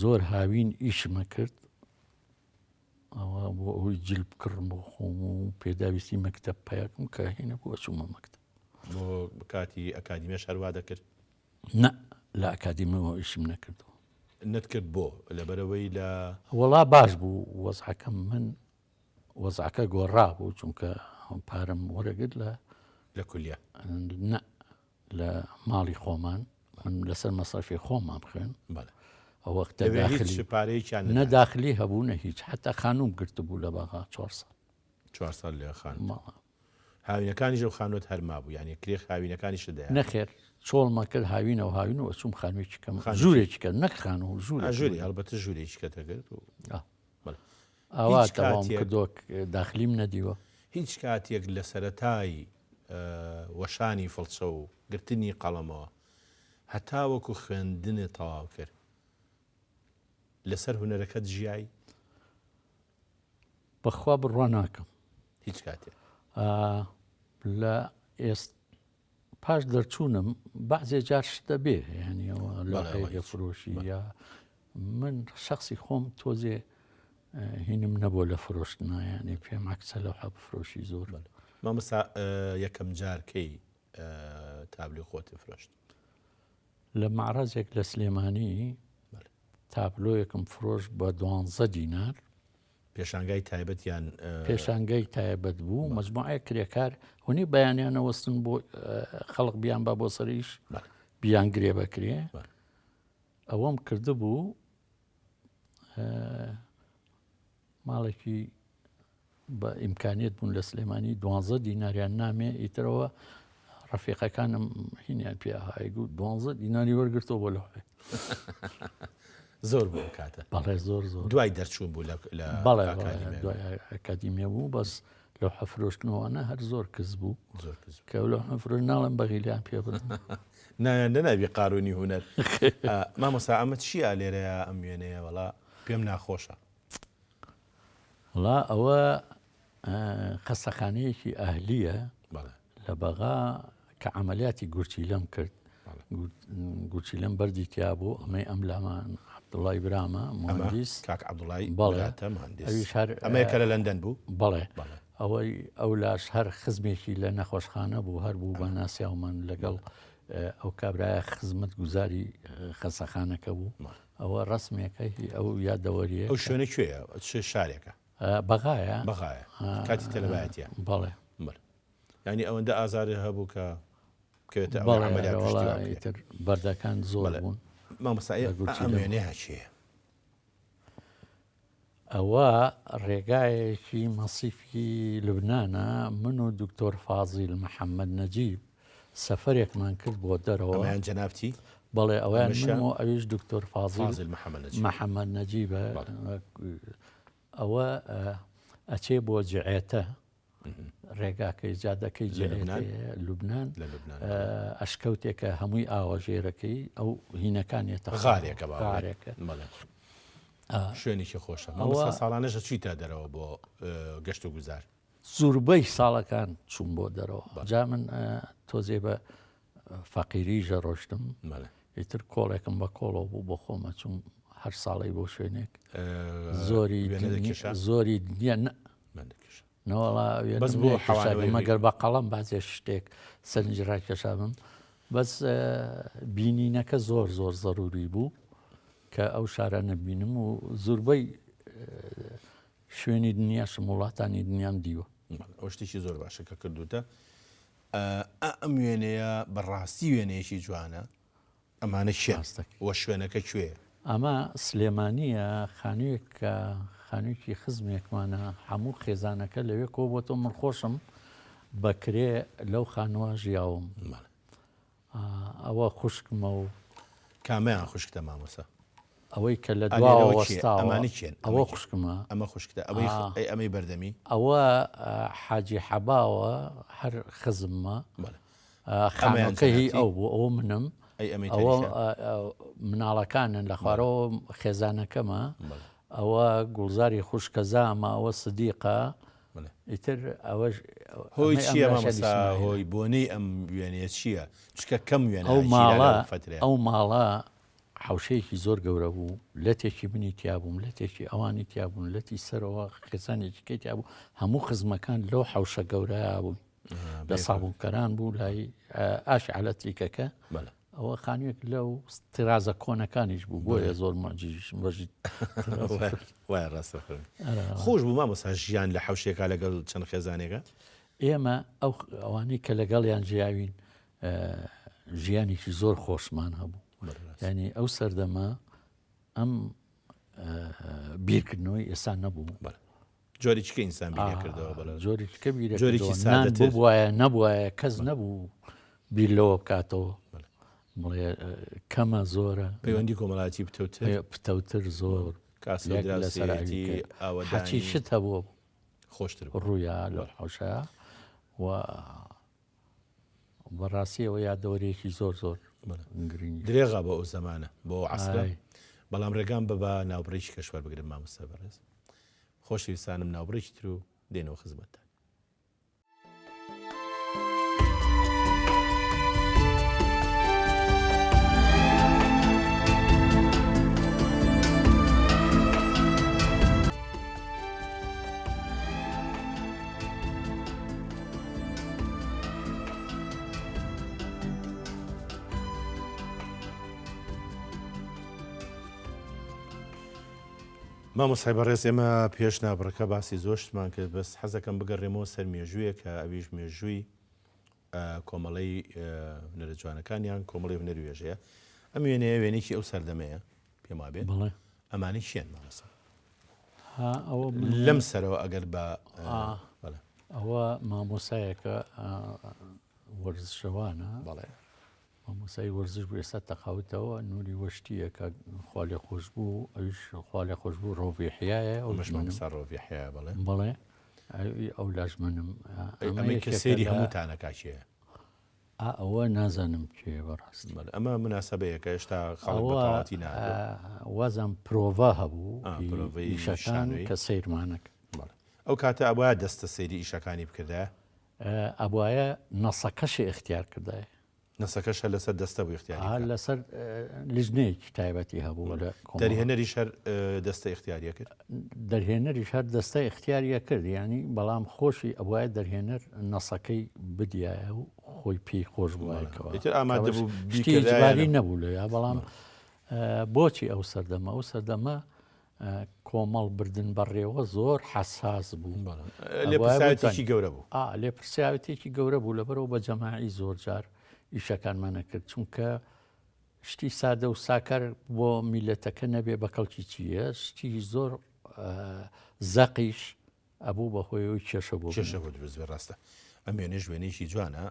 زۆر هاوین ئیشمە کرد ئەوە بۆ ئەوی جلب کڕم بۆ خۆم و پێداویستی مەکتەب پیاکم کە هینە بووە چوومە مەکتەب بۆ کاتی ئەکادیمێش هەروە دەکرد نە لە ئەکادیمەوە ئیشم نەکردو نەتکرد بۆ لەبەرەوەی لە وەڵا باش بوو وەزعەکەم من وەزعەکە گۆڕا بوو چونکە پارەم وەرەگرت لە کولیا نە لە ماڵی خۆمان من لەسەر مەسەرفی خۆمان بخێن ئەو وەختە نەداخلی هەبوو نە هیچ حتا خانوم گرت بوو لە باغا 4 ساڵ لێ خان هاوینەکانی ژە خانوت هەرما بوو یعنی کرێ هاوینەکانی شدا نەخێر چۆڵمە کرد هاوینەوە هاوینەوە چوم خانوێکی کەم ژوورێکی کرد نەک خان و ژووری هەڵبەتە ژوورێکی کەتەگرت ئاوا تەواوم کردۆک داخلیم نەدیوە هیچ کاتێک لە سەرەتای وەشانی فڵچە و گرتنی قەڵەمەوە هەتا وەکو خوێندنێ تەواو کرد لەسەر هونەرەکەت ژیایی بەخوا بڕوا ناکەم هیچ کاتێ لە ئێست پاش دەرچوونم بەعزێ جار شتە بێ یعنیەوە لە فرۆشی یا من شخصی خۆم تۆزێ هینم نەبوو لە فرۆشتنا یعنی پێم عکسە لەو حە بفرۆشی زۆر مامەسا یەکەم جارکەی تابلی خۆتی فرۆشت لە معرەزێک لە سلێمانی تابلۆیەکم فرۆش بە 12 دینار پێشانگای تایبەت یان پێشانگەی تایبەت بوو مەجموعەیە کرێکار هونی بەیانیانە وەستن بۆ خەڵق بیان با بۆ سەریش بیان گرێ بکرێ ئەوەم کرده بوو ماڵێکی بە ئیمکانیت بوون لە سلێمانی 12 دیناریان نامێ ئیترەوە ڕەفیقەکانم هینیان پێهایگو 12 دیناری وەرگرتەوە بۆ لەوێ زۆر بوو کاتە بەڵێ زۆر دوای دەرچوون بوو بەڵێ دوای ئەکادیمیە بوو بەس لەو حەفرۆشتنەوەانە هەر زۆر کەس بوو کە لەو حەفرۆش ناڵم بەغیلیان پێ بن نەناوی قارونی هونەر مامۆستا ئەمە چیە لێرەیە ئەم وێنەیە وەڵا پێم ناخۆشە وڵا ئەوە قەسەخانەیەکی ئەهلیە لە بەغا کە عملیاتی گورچی لەم کرد گورچی لەم بەردی تیا بوو ئەمەی ئەم لامان عەبدوڵای برامە مهندس کاک عەبدوڵای ئەمەیەکە لە لەندەن بوو بەڵێ ئەوەی ئەو لاش هەر خزمێکی لە نەخۆشخانە بوو هەر بوو بە ناسیاومان لەگەڵ ئەو کابرایە خزمەت گوزاری خەسەخانەکە بوو ئەوە ڕسمێکە ئەو یادەوەریە ئەو شوێنە کوێیە چ شارێکە بەغایە کاتی تەلەبایەتیە بەڵێ ینی ئەوەندە ئازارە هەبوو کە تر بەردەکان زۆر بوون مامەسایە چیە ئەوە ڕێگایەکی مەسیفی لوبنانە من و دکتۆر فازیل محەممەد نەجیب سەفەرێکمان کرد بۆ دەرەوە جەنابتی بەڵێ ئەویان من و ئەویش دکتۆر فازیل محەممەد نەجیبە ئەوە ئەچێ بۆ جعێتە ڕێگاکەی جادەکەی لوبنان ئەشکەوتێکە هەمووی ئاوەژێرەکەی ئەو هینەکانێتە غارێکە شوێنێکی خۆشە ساڵانەشە چیتە دەرەوە بۆ گەشت و گوزار زوربەی ساڵەکان چوون بۆ دەرەوە جا من تۆزێ بە فەقیری ژەڕۆشتم ئیتر کۆڵێکم بە کۆڵەوە بوو بۆ خۆمە چوون هەر ساڵی بۆ شوێنێک زۆری دیە نەوەڵا بۆ مەگەر بە قەڵم بازێ شتێک سەرنجڕای کەشابم بەس بینینەکە زۆر زۆر زەروری بوو کە ئەو شارە نەبینم و زوربەی شوێنی دنیاشم وڵاتانی دنیام دیوە ئەو شتێکی زۆر باشە کە کردوتە ئەم وێنەیە بەڕاستی وێنەیەکی جوانە ئەمانە شێستە وە شوێنەکە کوێ ئەمە سلێمانیە خانوویەک کە خانوویکی خزمێکمانە هەموو خێزانەکە لەوێ کۆ بۆ تۆ من خۆشم بەکرێ لەو خانووە ژیاوم ئەوە خوشکمە و کامیان خوشکتە مامۆسا ئەوەی کە لە دواوەستا ئەوە خوشکمە ئەمە خوشکتە ئەمەی بەردەمی ئەوە حاجی حەباوە هەر خزممە خانەکەی ئەو بوو ئەوە منم ئەوە مناڵەکانن لە خوارەوە خێزانەکەمە ئەوە گوڵزاری خوشکە زامە ئەوە سدیقە ئیتر ئەوەش هۆی چییە مامۆستا هۆی بۆنەی ئەم وێنەیە چییە چکە کەم وێنە ئەو ماڵە حوشەیەکی زۆر گەورە بوو لەتێکی منی تیابووم لەتێکی ئەوانی تیابوون لەتی سەرەوە خێزانێکی تیابوو هەموو خزمەکان لەو حوشە گەورەیە بوون لە سابوونکەران بوو لای ئاش عەلەتریکەکە ئەوە خانوویەک لەو ترازە کۆنەکانیش بوو بۆیە زۆر ماجیش بەژیت وای ڕاستە خۆش بوو مامۆستا ژیان لە حەوشێکا لەگەڵ چەند خێزانێکە ئێمە ئەو ئەوانەی کە لەگەڵیان ژیاوین ژیانێکی زۆر خۆشمان هەبوو ینی ئەو سەردەمە ئەم بیرکردنەوەی ئێستا نەبوو جۆری چکە ئینسان بیرە کردەوە جۆری چکە بیرە وایە نەبووایە کەس نەبوو بیر لەوە بکاتەوە بڵێ کەمە زۆرە پەیوەندی کۆمەڵایەتی پتەوتر زۆر حەچی شت هەبووە خۆشتر ڕوویە لە حەوشە و بەڕاستیەوە یادەوەرێکی زۆر زۆر گرنگ درێغا بە ئەو زمانە بۆ عسرە بەڵام ڕێگان بە ناوبڕێکی کەشوەر بگرن مامۆستا بەڕێز خۆشەویستانم ناوبڕێکی تر و دێنەوە خزمەتتان. مامۆستای بەڕێز ئێمە پێش نابڕەکە باسی زۆشتمان کرد بەس حەزەکەم بگەڕێمەوە سەر مێژوویە کە ئەویش مێژووی کۆمەڵەی هونەرە جوانەکانیان کۆمەڵی هونەری وێژەیە. ئەم وێنەیە وێنێکی ئەو سەردەمەیە پێم وابێ ئەمانەی شێن مامۆستا لەم سەرەوە ئەگەر بە ئەوە مامۆسایەکە وەرزشەوانە مامۆسای وەرزش بوو ئێستا تەقاوتەوە نوری وەشتیە کە خوا لێ خۆش بوو ئەویش خوا لێ خۆش بوو ڕۆڤیحیایە ڕۆڤیحیا بڵێ ئەو لاژمنم ئەمەی کە سێری هەمووتانە کاچەیە ئەوە نازانم کێ بەڕاست ئەمە مناسبەیە کە هێشتا خەڵکی وازم پرۆڤا هەبوو ئیشەکان کە سیرمانەکە ئەو کاتە ئەوە دەستە سەیری ئیشەکانی بکردە ئەبواە نەسەکەشی اختیار کردایە نەسەکەشە لەسەر دەستە بوو اختیار لەسەر لیژنەیەکی تایبەتی هەبوو لە دەرهێنەری شەر دەستە اختیاریە کرد دەرهێنەری شەر دەستە اختیاریە کرد ینی بەڵام خۆشی ئەوایە دەرهێنەر نەسەکەی بدیایە و خۆی پێی خۆش بووایەوەباری نەبوو لە یا بەڵام بۆچی ئەو سەردەمە کۆمەڵ بردن بەڕێوە زۆر حەساس بوو لێپرسیاوێتێکی گەورە بوو لێ پرسیاوێتێکی گەورە بوو لەبەرەوە بە جەماعی زۆر جار ئیشەکانمانە کرد چونکە شتی سادە و ساکار بۆ میلەتەکە نەبێ بە کەڵکی چییە شتی زۆر زەقیش ئەبوو بەخۆیەوەی کێشە بۆ دروست بێ ڕاستە ئەم وێنێ وێنەیەکی جوانە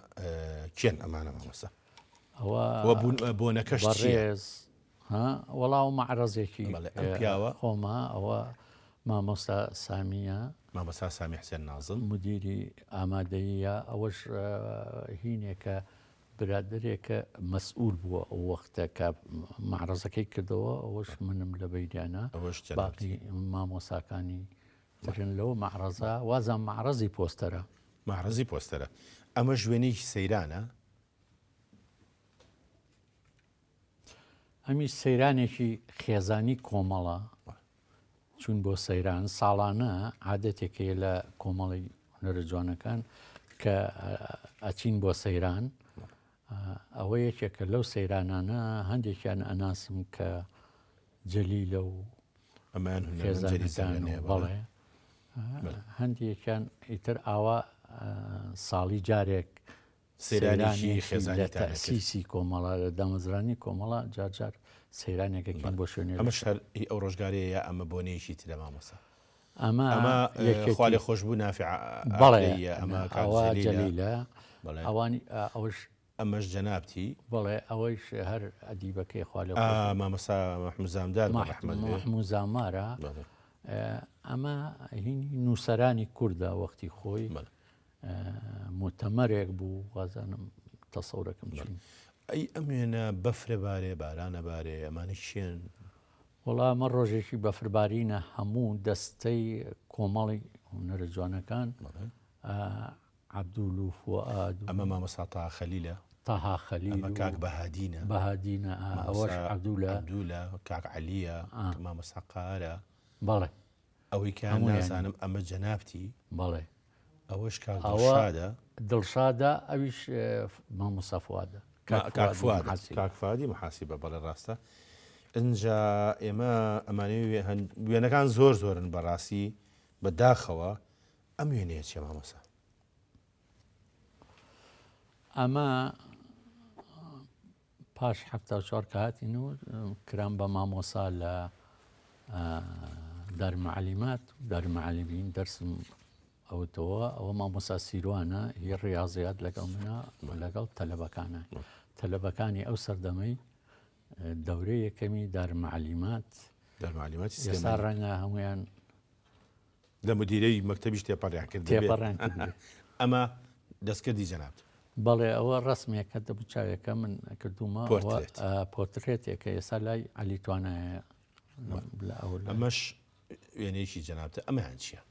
کێن ئەمانە مامۆستا ئەوە بۆ نەکەش ڕێز وەڵاو مەعرەزێکی پیاوە خۆما ئەوە مامۆستا سامیە مامۆستا سامی حسێن نازم مدیری ئامادەیە ئەوەش هینێکە برادێکە مەسئول بووە ئەو وەختە کە مەعرەزەکەی کردەوە ئەوەش منم لە بەیدانە باقی مامۆساکانی ترن لەوە مەعرەزە وازان مەعرەزی پۆستەرە مەعرەزی پۆستەرە ئەمە ژوێنێکی سەیرانە ئەمی سەیرانێکی خێزانی کۆمەڵە چون بۆ سەیران ساڵانە عادەتێکەیە لە کۆمەڵی هونەرە جوانەکان کە ئەچین بۆ سەیران ئەوە یەکێکە لەو سەیرانانە هەندێکیان ئەناسم کە جەلیلە و خێزانەکان بەڵێ هەندێکیان ئیتر ئاوا ساڵی جارێک سەیرانێکی خێزانی تەسیسی کۆمەڵە لە دامەزرانی کۆمەڵە جار سەیرانێکەکەن بۆ شوێنێ ئەمە شەر ئەو ڕۆژگارەیە ئەمە بۆنێشی ترە مامۆستا ئەمە خوا لێ خۆش بوو نافع بەڵێ ئەوە جەلیلە ئەوانی ئەوش ئەمەش جەنابتی بڵێ ئەوەیش هەر ئەدیبەکەی خوا لێ مامۆستا محموود زامدار محموود زامارە ئەمە هینی نووسەرانی کووردە وەختی خۆی متەمەرێک بوو وازانم تەسەورەکەم چین ئەی ئەم وێنە بەفرە بارێ بارانە بارێ ئەمانە شێن وەڵا ئەمە ڕۆژێکی بەفربارینە هەموو دەستەی کۆمەڵی هونەرە جوانەکان عەبدوول و فوئاد ئەمە مامۆستا تاها خەلیلە تاها خەلیل کاک بەهادینە ئەوەش عەبدوولە کاک عەلیە مامۆستا قارە بەڵێ ئەوەی کە نازانم ئەمە جەنابتی بەڵێ ئەوەش کاکشادە دڵشادە ئەویش مامۆستا فوادە کاکفادی محاسیبە بەڵێ ڕاستە ئەجا ئێمە ئەمانەی وێنەکان زۆر زۆرن بەڕاستی بەداخەوە ئەم وێنەیە چێ مامۆستا ئەمە پاش 74 کە هاتین و کرام بە مامۆسا لە دارمەعەلیمات دارمەعەلیمین دەرسم ئەوتەوە ئەوە مامۆستا سیروانە هی ڕاضیات لەگەڵ منە لەگەڵ تەلەبەکانە تەلەبەکانی ئەو سەردەمەی دەورەی یەکەمی دارمەعەلیمات ئێستا ڕەنگە هەمویان لە مدیرەی مەکتەبیش تێپەڕیان کرد تێپەڕیان کرد ئەمە دەستکردی جەنابەت بەڵێ ئەوە ڕسمێکە دەبچاوێکە من کردومە پۆرترێت. پۆترێتێکە ئێستا لای علی توانایە لە ئەو ئەمەش وێنەیەکی جەنابتە ئەمەیان چییە؟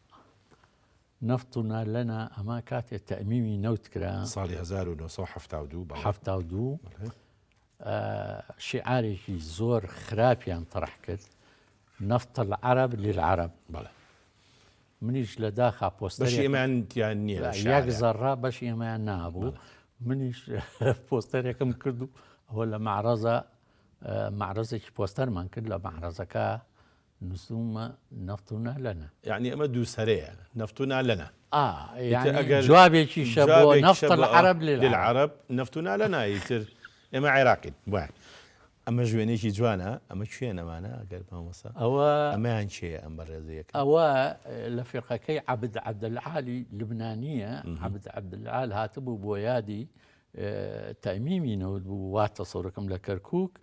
نەفتونا لەنا ئەمە کاتێک تەمیمی نەوت کرا ساڵی 1972 1970 شعارێکی زۆر خراپیان طرح کرد نفط العرب للعرب بەڵێ منیش لە داخا بەشی پۆستەرێک ئێمەیان نییە لە یەک شیعرە. زەڕا بەشی ئێمەیان نابوو منیش پۆستەرێکم کرد و ئەوە لە معرەزێکی پۆستەرمان کرد لە معرەزەکە نووسمە نەفتونا لەنا یعنی ئەمە دووسەرەیە نەفتونا لەنا يعني جوابێکی شە بۆ نفط العرب للعرب نەفتونا لەنا ئیتر ئێمە عێراقین وایە ئەمە ژوێنێکی جوانە ئەمە کوێن ئەمانە ئەگەر مامۆستا ئەوە ئەمەیان چێە ئەم بەڕێزەیەکە ئەوە لە فێقەکەی عەبد عەبدولعالی لبنانیە عەبد عەبدولعال هاتبوو بۆ یادی تەمیمی نەوت بوو واتە سەورەکەم لە کەرکووک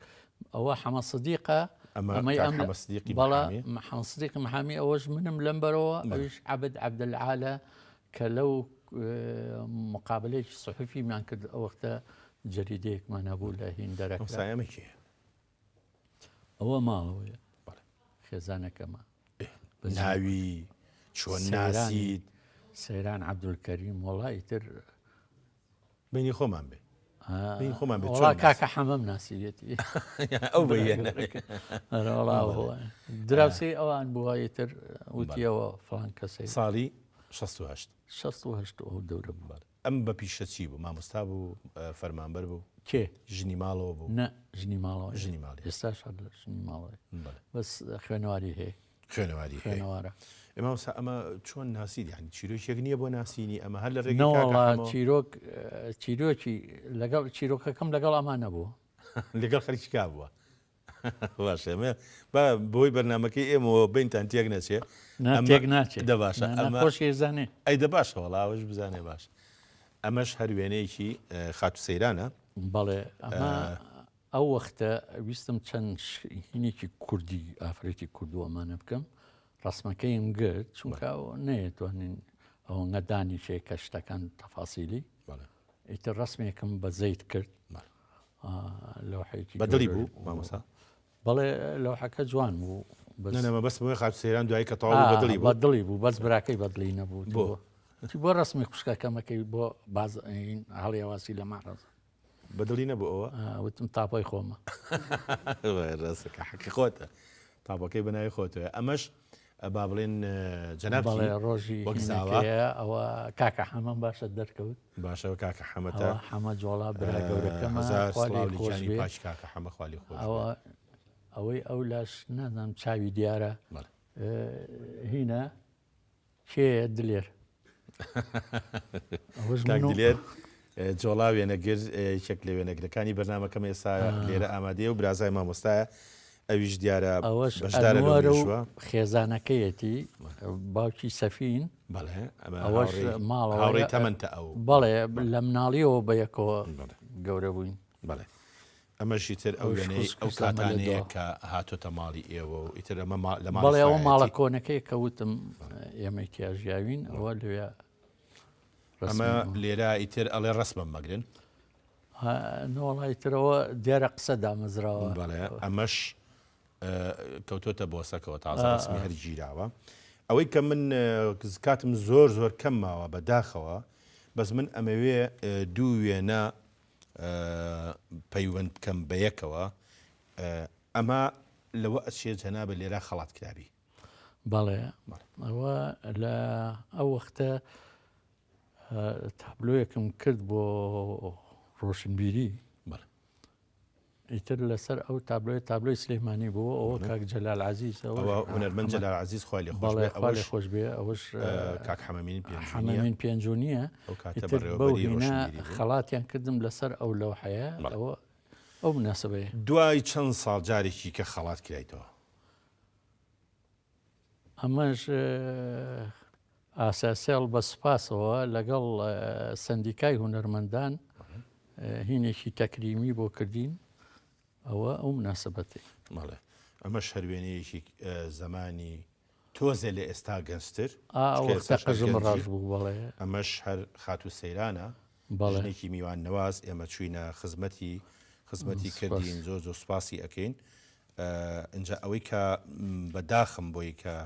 ئەوە حەمە سدیقە حەمە سدیقی محامی. حەمە سدیقی محامی ئەوەش منم لەم بەرەوە ئەوش عەبد عەبدولعالە کە لەو مقابلەیەکی سوحفیمان کرد ئەو وەختە جەریدەیەکمان هەبوو لە هیندەرەکە ئەمە کێیە؟ ئەوە ماوەیە خێزانەکەمە ناوی چۆن ناسیت سەیران عەبدولکەریم وەڵی تر بینی خۆمان بێ بینی خۆمان بێ وڵا کاکە حەمەم ناسیەتی ئەو بەیەنە دراوسی ئەوان بووایە تر وتیەوە فڵان کەسەی ساڵی 68 ئەو دەورە بوو ئەم بە پیشە چی بوو مامۆستا بوو فەرمانبەر بوو کێ ژنی ماڵەوە بوو نە ژنی ماڵەوە ژنی ماڵی ئێستاش لە ژنی ماڵەوەی بەس خوێنەواری هەیە خوێنەواری خوێنەوارە ئێمە ئەمە چۆن ناسید یعنی چیرۆکێک نییە بۆ ناسینی ئەمە هەر لە ڕێگەی نەوەڵا چیرۆکی لەگەڵ چیرۆکەکەم لەگەڵ ئەمان نەبووە لەگەڵ خەریکی کا بووە باشە بە بۆی بەرنمەکەی ئێمەوە بینتان تێک نەچێ تێک ناچێت دە باشە خۆشی زانێ ئەی دە باشە وەڵاوەش بزانێ باش ئەمەش هەر وێنەیەکی خات و سەیرانە بەڵێ ئەمە ئەو وەختە ویستم چەند هینێکی کوردی ئافرەتی کوردووەمانە بکەم ڕسمەکەیم گرت چونکە نەیەتوانین ئەو نەدانیشەیە کە شتەکان تەفاسیلی ئیتر ڕسمێکم بە زەیت کرد لەوحەیەکی بەدڵی بوو مامۆستا بەڵێ لەوحەکە جوان بوو نەمە بەس بۆی خات سەیران دوایی کە تەواو بەدڵی بوو بەس براکەی بەدڵی نەبوو بۆ ڕسمی خوشکەکەمەکەی بۆ هەڵێواسی لە ماڕز بەدڵی نەبوو ئەوە وتم تاپۆی خۆمە ڕاستەکە حەقی خۆتە تاپۆکەی بەناوی خۆتەوە ئەمەش با بڵێن جەناب ڕۆژی ئەوە کاکە حەمەم باشە دەرکەوت باشەوە کاکە حەمەتە حەمە جۆڵا برا گەورەکەمە کاکە حەمە خوالی خۆش ئەوەی ئەو لاش نازانم چاوی دیارە هینە کێ دلێر دلێر جۆڵا وێنەگر یەک لە وێنەگرەکانی بەرنامەکەم ئێستا لێرە ئامادەیە و برازای مامۆستایە ئەویش دیارە بەشدارە خێزانەکەیەتی باوکی سەفین ئەوەش ماڵەوەی تەمەنتە ئەو بەڵێ لە مناڵیەوە بە یەکەوە گەورە بووین بڵێ ئەمەشی تر ئەو وێنەی ئەو کاتانەیە کە هاتۆتە ماڵی ئێوە و ئیتر ئەمە بەڵێ ئەوە ماڵە کۆنەکەی کەوتم ئێمە تیاژیاوین ئەوە لێ ئەمە لێرە ئیتر ئەڵێ ڕسمم مەگرن نۆڵی ترەوە دیارە قسە دامەزراوە بەڵێ ئەمەش کەوتۆتە بۆسەکەەوە تازە ڕسمی هەر گیراوە ئەوەی کە من کاتم زۆر کەم ماوە بەداخەوە بەس من ئەمەوێ دوو وێنە پەیوەند بکەم بە یەکەوە ئەمە لەوە ئەچێت جەنابە لێرە خەڵات کرابی بەڵێ ئەوە لە ئەو وەختە تابلۆیەکم کرد بۆ ڕۆشنبیری ئیتر لەسەر ئەو تابلۆی سلێمانی بوو ئەوە کاک جەلال عەزیز هونەرمەند جەلال عەزیز خۆی خۆش بێ ئەوەش کاک حەمەمین پێنجۆنیە بەو هینە خەڵاتیان کردم لەسەر ئەو لەوحەیە ئەو مناسبەیە دوای چەند ساڵ جارێکی کە خەڵات کرایتەوە ئەمەش ئاساسیال بە سوپاسەوە لەگەڵ سندیکای هونەرمەندان هینێکی تەکریمی بۆ کردین ئەوە ئەو مناسبەتی ماڵێ ئەمە هەروێنەیەکی زمانی تۆزێ لە ئێستا گەنجتر قەژم ڕاش بوو بەڵێ ئەمەش هەر خات و سەیرانە ژنێکی میوان نەواز ئێمە چوینە خزمەتی کردین زۆر سوپاسی ئەەکەین اینجا ئەوەی کە بەداخم بۆی کە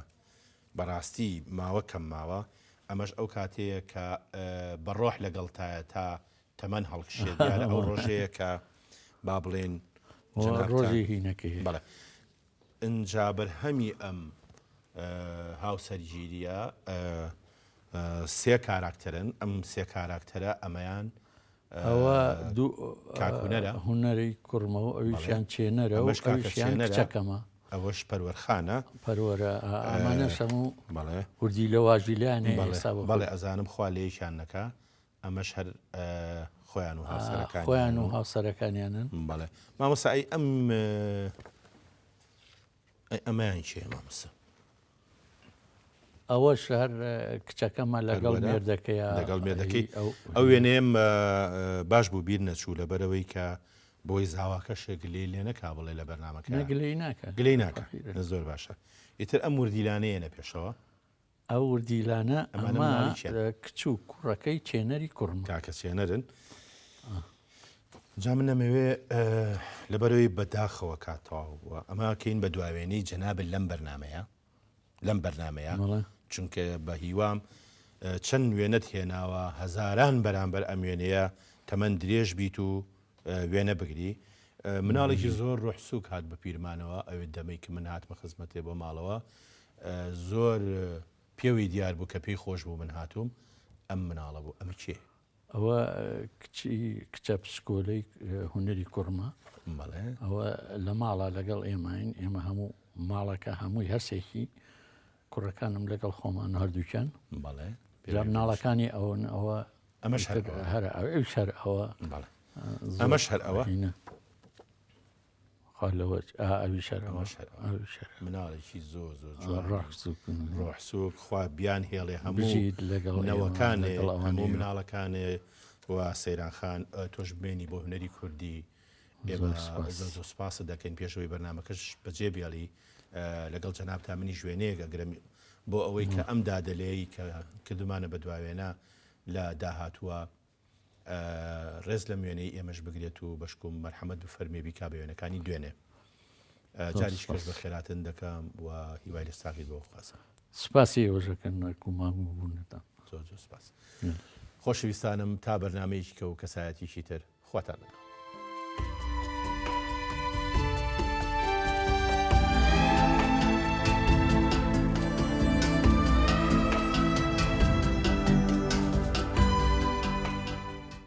بەڕاستی ماوە کەم ماوە ئەمەش ئەو کاتەیە کە بەڕۆح لەگەڵتایە تا تەمەەن هەڵکشێت دیارە ئەو ڕۆژەیە کە با بڵێن ڕۆژی هینەکەی بەڵێ اینجا بەرهەمی ئەم هاوسەرگیریە سێ کاراکتەرن ئەم سێ کاراکتەرە ئەمەیان ئەوە کاکوونەرە هوەری کوڕمە و ئەویشیان چێنەرە و ئەویشیان کچەکەمە ئەوەش پەروەرخانە پەروەرە ئەمانەش هەموو بەڵێ کوردی لە واژیلانێ بەڵێ ئەزانم خوا لێیشان نەکە ئەمەش هەر خۆیان و هاوسەرەکان خۆیان و هاوسەرەکانیانن بەڵێ مامۆستا ئەی ئەمەیان چێ مامۆستا ئەوەش هەر کچەکەمە لەگەڵ مێردەکەیە لەگەڵ مێردەکەی ئەو وێنەیەم باش بوو بیر نەچوو لەبەرەوەی کە بۆی زاواکەشێک لێ لێ نەکا بڵێ لە بەرنامەکە گلەی ناکە گلەی ناکە زۆر باشە ئیتر ئەم وردیلانەیەنە پێشەوە ئەو وردیلانە ئەمە کچ و کوڕەکەی چێنەری کوڕم کاکە چێنەرن جا من نەمەوێ لەبەرەوەی بەداخەوە کاتەوە ئەماکەین بە دواوێنەی جەنابن لەم بەرنمەیە چونکە بە هیوام چەند وێنەت هێناوە هەزاران بەرامبەر ئەم وێنەیە تەمەەن درێژ بیت و وێنە بگری مناڵێکی زۆر ڕۆحسوک هات بە پیرمانەوە ئەوێ دەمەی کە من هاتمە خزمەتێ بۆ ماڵەوە زۆر پێوی دیار بوو کە پێی خۆش بوو من هاتووم ئەم مناڵە بوو ئەمە چێ ئەوە کچە پسکۆلەی هوەری کوڕمە ئەوە لە ماڵە لەگەڵ ئێماین ئێمە هەموو ماڵەکە هەمووی هەرسێکی کوڕەکانم لەگەڵ خۆمان هەردووکەن مناڵەکانی ئەوە ئەمەش هەر ئەوە ئەمەش هەر ئەوە لەوە ئەوی شەر مناڵێکی زۆر ڕۆحسوک خوا بیان هێڵێ هەموو هەموو مناڵەکانێ و سەیرانخان تۆش بمێنی بۆ هونەری کوردی زۆر سپاسە دەکەین پێشەوەی بەرنامەکەش بەجێ بێڵی لەگەڵ جەناب تا منی ژوێنەیەک ئەگرم بۆ ئەوەی کە ئەم دادەلەی کە کردمانە بە دواوێنە لە داهاتووە ڕێز لە وێنەی ئێمەش بگرێت و بەشکم مەرحەمەت و فەرمێ بیکا بە وێنەکانی دوێنێ جاریش کەس بە خێراتن دەکەم و هیوای لە ساقیت بۆ خاصە سپاسی ئێوەژەکەن کومام بوونەتە زۆر سپاس خۆشەویستانم تا بەرنامەیەکی کە و کەسایەتیشی تر خواتان لەگەڵ